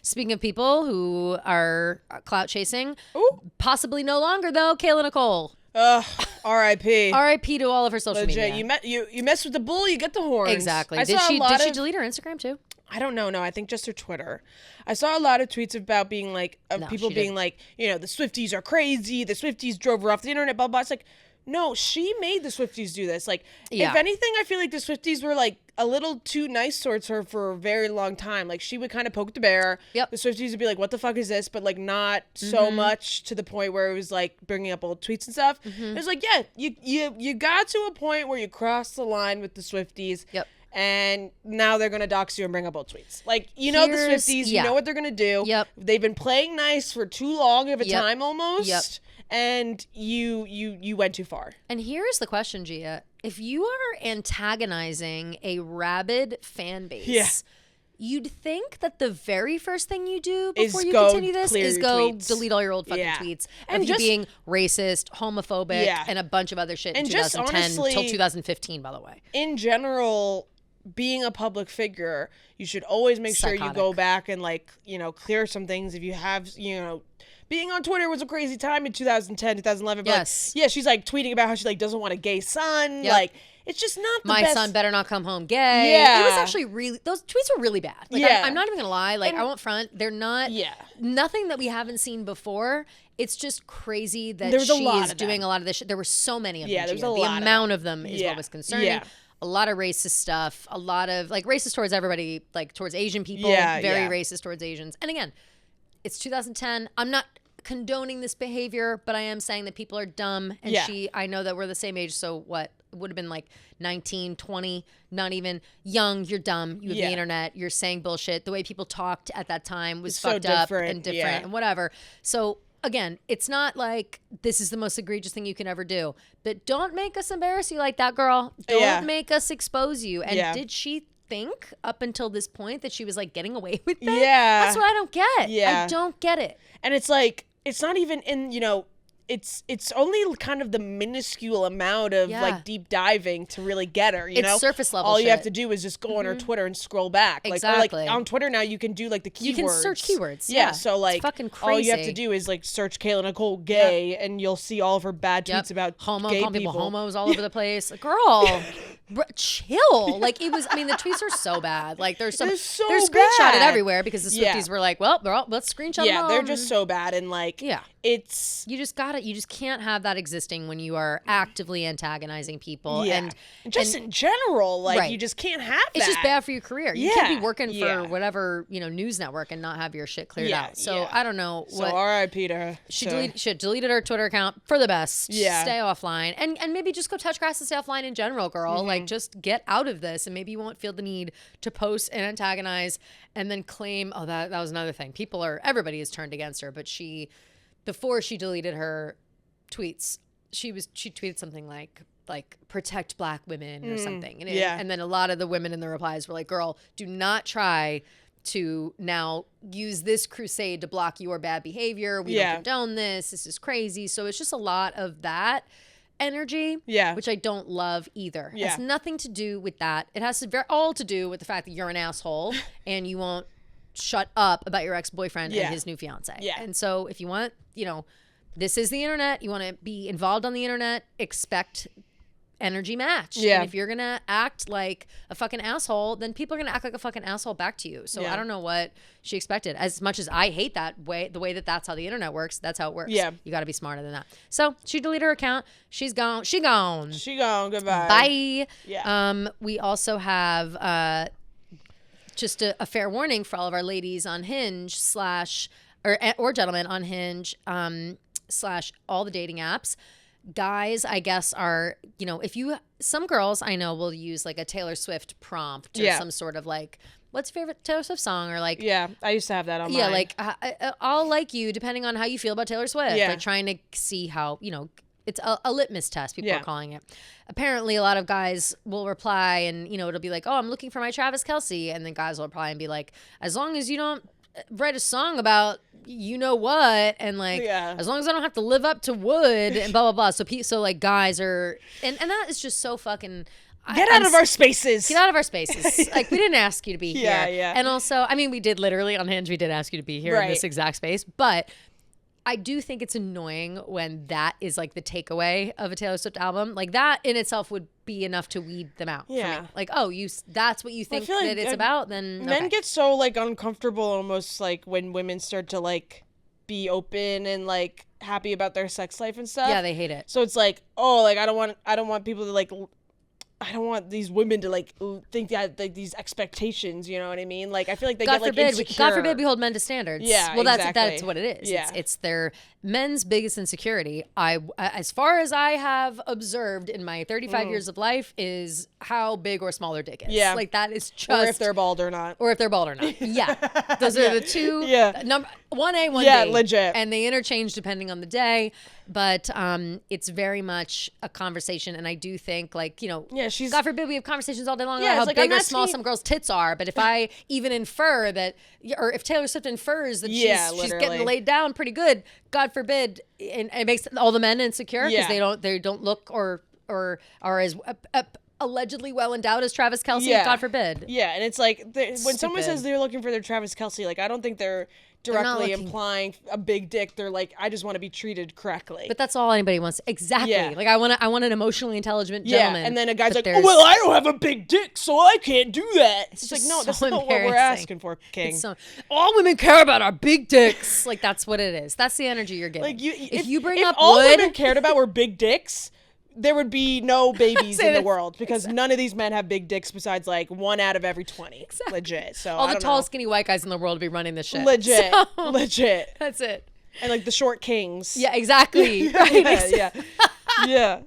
Speaking of people who are clout chasing, Ooh. possibly no longer though, Kayla Nicole. R.I.P. R.I.P. to all of her social Legit. media. You mess with the bull, you get the horns. Exactly. Did she delete her Instagram too? I don't know. No, I think just her Twitter. I saw a lot of tweets about being like, people being like, you know, the Swifties are crazy. The Swifties drove her off the internet, blah, blah. It's like, no, she made the Swifties do this. Like, if anything, I feel like the Swifties were like a little too nice towards her for a very long time. Like, she would kind of poke the bear. Yep. The Swifties would be like, what the fuck is this? But like, not so much to the point where it was like bringing up old tweets and stuff. It was like, yeah, you got to a point where you crossed the line with the Swifties. Yep. And now they're going to dox you and bring up old tweets. Like, you know the Swifties, you know what they're going to do. Yep. They've been playing nice for too long of a time almost. Yep. And you went too far. And here's the question, Gia. If you are antagonizing a rabid fan base, you'd think that the very first thing you do before you continue this is go delete all your old fucking tweets and of you being racist, homophobic, and a bunch of other shit in 2010 till 2015, by the way. In general, being a public figure, you should always make sure you go back and like, you know, clear some things if you have, you know, being on Twitter was a crazy time in 2010, 2011. But yes. Like, yeah, she's like tweeting about how she like doesn't want a gay son. Yep. Like, it's just not the My best. son better not come home gay. Yeah. It was actually really, those tweets were really bad. Like, I'm not even going to lie. Like, I won't front. They're not, nothing that we haven't seen before. It's just crazy that she is doing a lot of this shit. There were so many of them. Yeah, there's a lot. The amount of them is what was concerning. Yeah. A lot of racist stuff, a lot of like racist towards everybody, like towards Asian people, very racist towards Asians. And again, it's 2010. I'm not condoning this behavior, but I am saying that people are dumb. And I know that we're the same age. So what? It would have been like 19, 20, not even young. You're dumb. You have the internet. You're saying bullshit. The way people talked at that time was fucked up and different and whatever. So again, it's not like this is the most egregious thing you can ever do, but don't make us embarrass you like that, girl. Don't make us expose you. And did she think up until this point that she was like getting away with that? Yeah. That's what I don't get. I don't get it. And it's like, it's not even in, you know, it's only kind of the minuscule amount of like deep diving to really get her, you know? It's surface level All shit. you have to do is just go on her Twitter and scroll back. Exactly. Like, or like on Twitter now you can do like the keywords. You can search keywords. Yeah. So like it's fucking crazy. all you have to do is like search Kayla Nicole gay and you'll see all of her bad tweets about gay calling people homos all over the place. Like, girl, chill. Like it was, I mean, the tweets are so bad. Like they're so screenshotted everywhere because the Swifties were like, well, let's screenshot them. Yeah, they're just so bad. And like, it's. You just can't have that existing when you are actively antagonizing people. Yeah. And just in general, like you just can't have that. It's just bad for your career. You can't be working for whatever, you know, news network and not have your shit cleared out. So I don't know. So R.I.P. to her. She deleted her Twitter account for the best. Yeah. Stay offline. And maybe just go touch grass and stay offline in general, girl. Like just get out of this and maybe you won't feel the need to post and antagonize and then claim, oh, that was another thing. Everybody is turned against her, but before she deleted her tweets, she tweeted something like protect black women or something. And then a lot of the women in the replies were like, girl, do not try to now use this crusade to block your bad behavior. We don't condone this. This is crazy. So it's just a lot of that energy, which I don't love either. It has nothing to do with that. It has all to do with the fact that you're an asshole and you won't shut up about your ex-boyfriend and his new fiance. And so if you want, you know, this is the internet. You want to be involved on the internet, expect energy match. Yeah. And if you're gonna act like a fucking asshole, then people are gonna act like a fucking asshole back to you. So I don't know what she expected. As much as I hate that way, the way that that's how the internet works, that's how it works. Yeah. You got to be smarter than that. So she deleted her account. She's gone. She gone. She gone. Goodbye. Bye. Yeah. We also have just a fair warning for all of our ladies on Hinge or gentlemen on Hinge / all the dating apps. Guys, I guess, are, some girls I know will use like a Taylor Swift prompt or some sort of like, what's your favorite Taylor Swift song? Or like, yeah, I used to have that on yeah, mine. like I'll like you depending on how you feel about Taylor Swift. Yeah. Like trying to see how, it's a litmus test, people Yeah. are calling it. Apparently, a lot of guys will reply and, it'll be like, oh, I'm looking for my Travis Kelce. And then guys will reply and be like, as long as you don't write a song about you know what, and like as long as I don't have to live up to Wood and blah blah blah. So like guys are and that is just so fucking Get out of our spaces. Get out of our spaces. Like we didn't ask you to be here. Yeah. And also, I mean, we did literally on Hinge. We did ask you to be here in this exact space, but I do think it's annoying when that is like the takeaway of a Taylor Swift album. Like that in itself would be enough to weed them out. Yeah. For me. Like, oh, that's what you think like that it's about. Then men okay. get so like uncomfortable almost like when women start to like be open and like happy about their sex life and stuff. Yeah, they hate it. So it's like, oh, like I don't want people to like. I don't want these women to like think that like these expectations, you know what I mean? Like I feel like they get like insecure. God forbid we hold men to standards. Yeah, well, exactly. that's what it is. Yeah. It's their men's biggest insecurity. As far as I have observed in my 35 years of life, is how big or small their dick is. Yeah, like that is just. Or if they're bald or not. Or if they're bald or not. Yeah, those are the two. Yeah. Number 1A, 1B. Yeah, legit. And they interchange depending on the day. But it's very much a conversation, and I do think, like, she's. God forbid we have conversations all day long Yeah, about how like, big I'm or small some girls' tits are. But if I even infer that, or if Taylor Swift infers that she's getting laid down pretty good, God forbid, and it makes all the men insecure because they don't look or are as allegedly well endowed as Travis Kelce. Yeah. God forbid. Yeah, and it's like when someone says they're looking for their Travis Kelce, like I don't think they're directly implying a big dick. They're like, I just want to be treated correctly. But that's all anybody wants. Exactly. Yeah. Like I want an emotionally intelligent gentleman. Yeah, and then a guy's like, oh, well, I don't have a big dick, so I can't do that. It's like, no, that's not what we're asking for, King. All women care about are big dicks. Like that's what it is. That's the energy you're getting. Like if you bring if up all Wood, women cared about were big dicks, there would be no babies in the world because none of these men have big dicks besides like 1 out of every 20. Exactly. Legit. So all the tall, skinny white guys in the world would be running this shit. Legit. Legit. That's it. And like the short kings. Yeah, exactly. Yeah.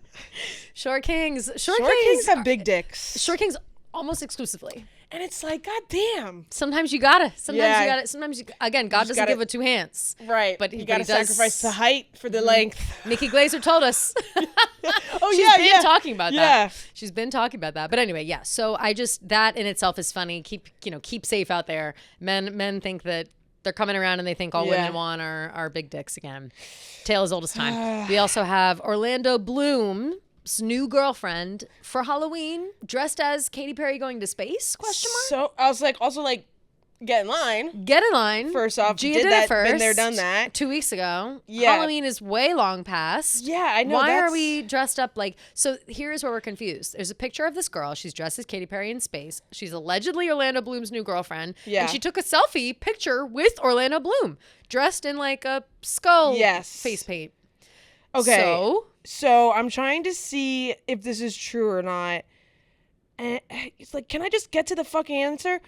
Short kings. Short kings have big dicks. Short kings almost exclusively. And it's like, God damn. Sometimes you gotta. Sometimes again, God doesn't give with 2 hands. Right. But you gotta sacrifice the height for the length. Nikki Glaser told us. She's been talking about that. Yeah. She's been talking about that. But anyway, yeah. So that in itself is funny. Keep safe out there. Men think that they're coming around and they think all women want are big dicks again. Tale as old as time. We also have Orlando Bloom's new girlfriend for Halloween dressed as Katy Perry going to space? ? So I was like, also like, get in line. Get in line. First off, Gia did did that, it first. Been there, done that. 2 weeks ago. Yeah. Halloween is way long past. Yeah, I know. Why are we dressed up like... So here's where we're confused. There's a picture of this girl. She's dressed as Katy Perry in space. She's allegedly Orlando Bloom's new girlfriend. Yeah. And she took a selfie picture with Orlando Bloom dressed in like a skull face paint. Okay. So I'm trying to see if this is true or not. And it's like, can I just get to the fucking answer?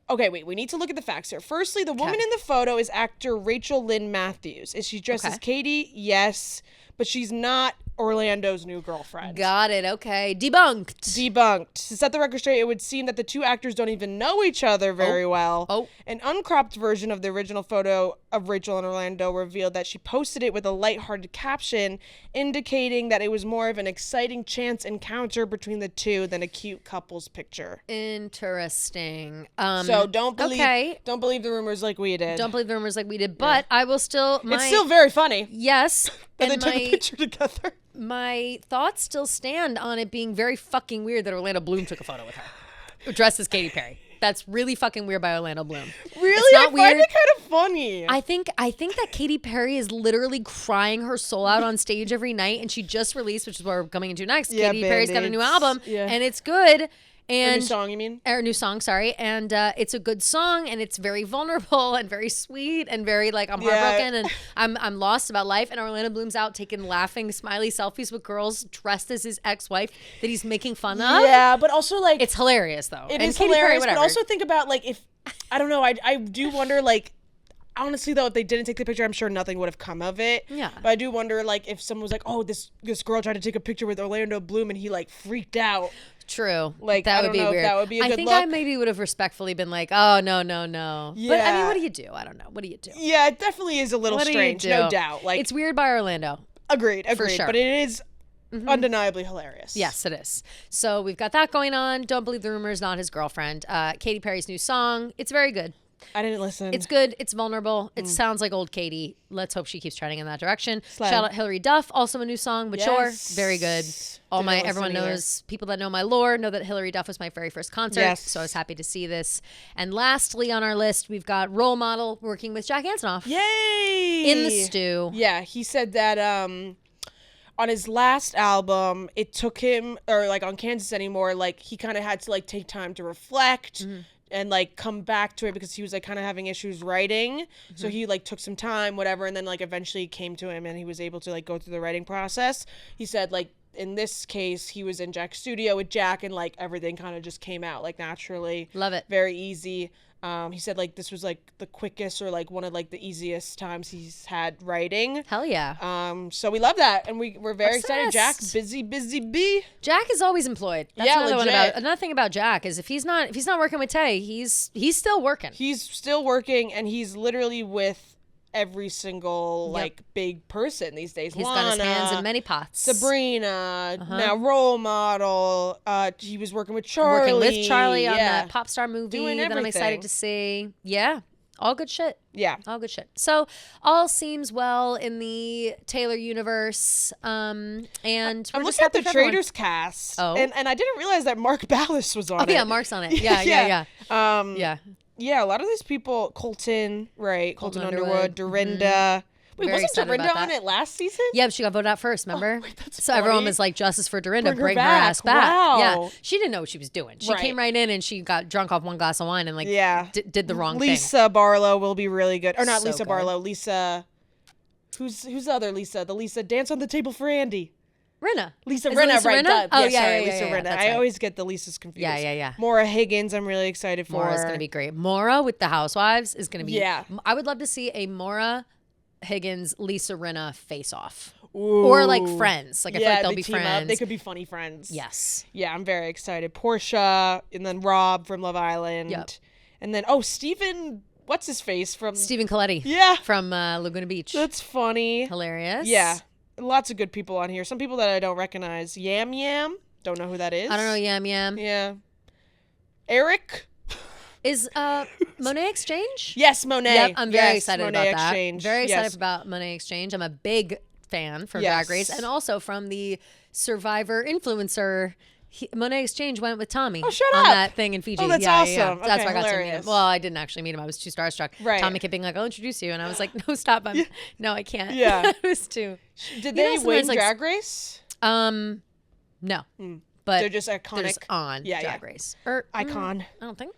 Okay, wait, we need to look at the facts here. Firstly, the woman in the photo is actor Rachel Lynn Matthews. Is she dressed as Katie? Yes. But she's not Orlando's new girlfriend. Got it. Okay. Debunked. To set the record straight, it would seem that the two actors don't even know each other very well. An uncropped version of the original photo of Rachel and Orlando revealed that she posted it with a lighthearted caption indicating that it was more of an exciting chance encounter between the two than a cute couple's picture. Interesting. So don't believe the rumors like we did. Don't believe the rumors like we did. But I will still... It's still very funny. Yes. That they took a picture together. My thoughts still stand on it being very fucking weird that Orlando Bloom took a photo with her. Dressed as Katy Perry. that's really fucking weird by Orlando Bloom. Really? It's not I weird. find it kind of funny. I think that Katy Perry is literally crying her soul out on stage every night, and she just released, which is what we're coming into next. Yeah, Katy Perry's got a new Band-Aids. album, Yeah. and it's good. A And new song, you mean? or a new song, sorry, and it's a good song, and it's very vulnerable and very sweet and very like I'm heartbroken and I'm lost about life. And Orlando Bloom's out taking laughing smiley selfies with girls dressed as his ex-wife that he's making fun of. Yeah, but also like It's hilarious though. it And is Katy Perry, hilarious. whatever. But also think about like if I don't know, I do wonder like. Honestly, though, if they didn't take the picture, I'm sure nothing would have come of it. Yeah. But I do wonder, like, if someone was like, "Oh, this girl tried to take a picture with Orlando Bloom," and he like freaked out. True. Like, that I would don't be know if weird. that would be a I good think look. I maybe would have respectfully been like, oh no. But I mean, Yeah. what do you do? I don't know. What do you do? Yeah, it definitely is a little What do you strange, do? no doubt. Like, It's weird by Orlando. agreed, for sure. but it is undeniably hilarious. Yes, it is. So we've got that going on. Don't believe the rumors, not his girlfriend. Katy Perry's new song. It's very good. I didn't listen. It's good. It's vulnerable. It sounds like old Katy. Let's hope she keeps trending in that direction. Slay. Shout out Hilary Duff, also a new song, Mature. Yes. Very good. Didn't listen Everyone either. knows, people that know my lore know that Hilary Duff was my very first concert. Yes. So I was happy to see this. And lastly on our list, we've got Role Model working with Jack Antonoff Yay! in the stew. Yeah, he said that on his last album, it took him, or like on Kansas Anymore, like he kind of had to like take time to reflect and like come back to it because he was like kind of having issues writing. So he like took some time, whatever, and then like eventually it came to him and he was able to like go through the writing process. He said like in this case, he was in Jack's studio with Jack and like everything kind of just came out like naturally. Love it. Very easy. He said like this was like the quickest or like one of like the easiest times he's had writing. Hell yeah. So we love that, and we're very excited. Obsessed. Jack, busy bee. Jack is always employed. That's Yeah, another legit. thing about Jack is if he's not working with Tay, he's still working. He's still working, and he's literally with every single like big person these days. He's Lana, got his hands in many pots. Sabrina, now Role Model. He was working with Charlie. Working with Charlie on that pop star movie Doing that I'm everything. excited to see. Yeah. All good shit. Yeah. All good shit. So all seems well in the Taylor universe. And I'm we're just looking at happy the for everyone. Traders cast, Oh. and I didn't realize that Mark Ballas was on Oh it. yeah, Mark's on it. Yeah. Yeah. Yeah, a lot of these people, Colton, right? Colton Underwood. Underwood, Dorinda. Wait, Very wasn't excited Dorinda about on that. it last season? Yeah, but she got voted out first, remember? wait, that's so everyone funny. was like, justice for Dorinda, Bring her bring her back. ass back. Wow. Yeah. She didn't know what she was doing. She Right. came right in and she got drunk off one glass of wine and like Yeah. did the wrong thing. Lisa Barlow will be really good. Or not So Lisa good. Barlow, Lisa. Who's the other Lisa? The Lisa Dance on the Table for Andy. Rinna. Lisa Is it Rinna, Lisa right? Rinna? duh. Oh, yeah, sorry, yeah, Lisa yeah, Rinna. that's I right. always get the Lisas confused. Yeah. Maura Higgins, I'm really excited for. Mora's going to be great. Mora with the Housewives is going to be. Yeah. I would love to see a Mora Higgins, Lisa Rinna face off. Ooh. Or like friends. Like I feel like they'll they be team up. friends. They could be funny friends. Yes. Yeah, I'm very excited. Portia, and then Rob from Love Island. Yep. And then, Stephen, what's his face from... Stephen Coletti. Yeah. From Laguna Beach. That's funny. Hilarious. Yeah. Lots of good people on here. Some people that I don't recognize. Yam Yam. Don't know who that is. I don't know, Yam Yam. Yeah. Eric. Is Monet Exchange? Yes, Monet. Yep, I'm very Yes, excited Monet about that. Exchange. Very excited Yes. about Monet Exchange. I'm a big fan from Yes. Drag Race and also from the Survivor influencer. Monet Exchange went with Tommy shut on up. that thing in Fiji. Oh, that's Yeah. awesome. That's Okay, where I got to meet hilarious. him. Well, I didn't actually meet him. I was too starstruck. Right. Tommy kept being like, I'll introduce you. And I was like, no, stop. No, I can't. Yeah. It was too. Did You know, they sometimes, win like, Drag Race? No. But They're just iconic. they're just on Yeah, Drag yeah. Race. Or, Icon. I don't think.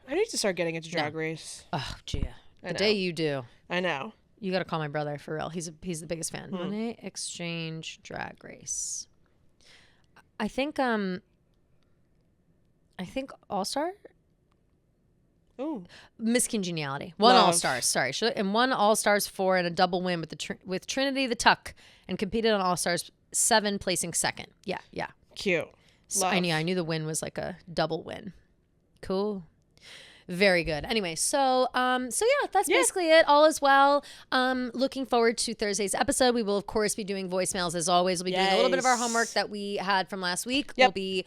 I need to start getting into Drag Race. Oh, Gia. The know. day you do. I know. You got to call my brother for real. He's the biggest fan. Hmm. Monet Exchange Drag Race. I think All Star. Ooh. Miss Congeniality. One Love. All Stars. Sorry, and won All Stars 4 and a double win with with Trinity the Tuck and competed on All Stars 7, placing second. Yeah. Cute. So I knew the win was like a double win. Cool. Very good. Anyway, so yeah, that's basically it. All is well. Looking forward to Thursday's episode. We will of course be doing voicemails as always. We'll be doing a little bit of our homework that we had from last week. Yep. Will be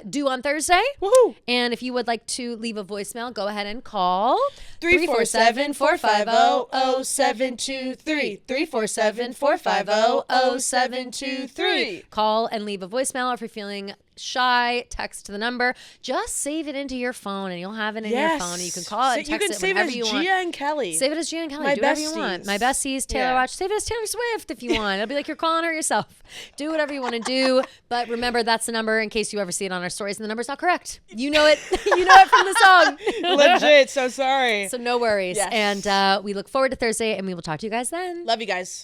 due on Thursday. Woohoo! And if you would like to leave a voicemail, go ahead and call 347-450-0723. 347-450-0723. Call and leave a voicemail if you're feeling shy, text to the number. Just save it into your phone and you'll have it in your phone. And you can call it and text it whenever you want. You can save it as Gia and Kelly. Save it as Gia and Kelly. My Do whatever you want. My besties, Taylor Watch. Save it as Taylor Swift if you want. It'll be like you're calling her yourself. Do whatever you want to do. But remember, that's the number in case you ever see it on our stories and the number's not correct. You know it. You know it from the song. Legit. So sorry. So no worries. Yes. And we look forward to Thursday and we will talk to you guys then. Love you guys.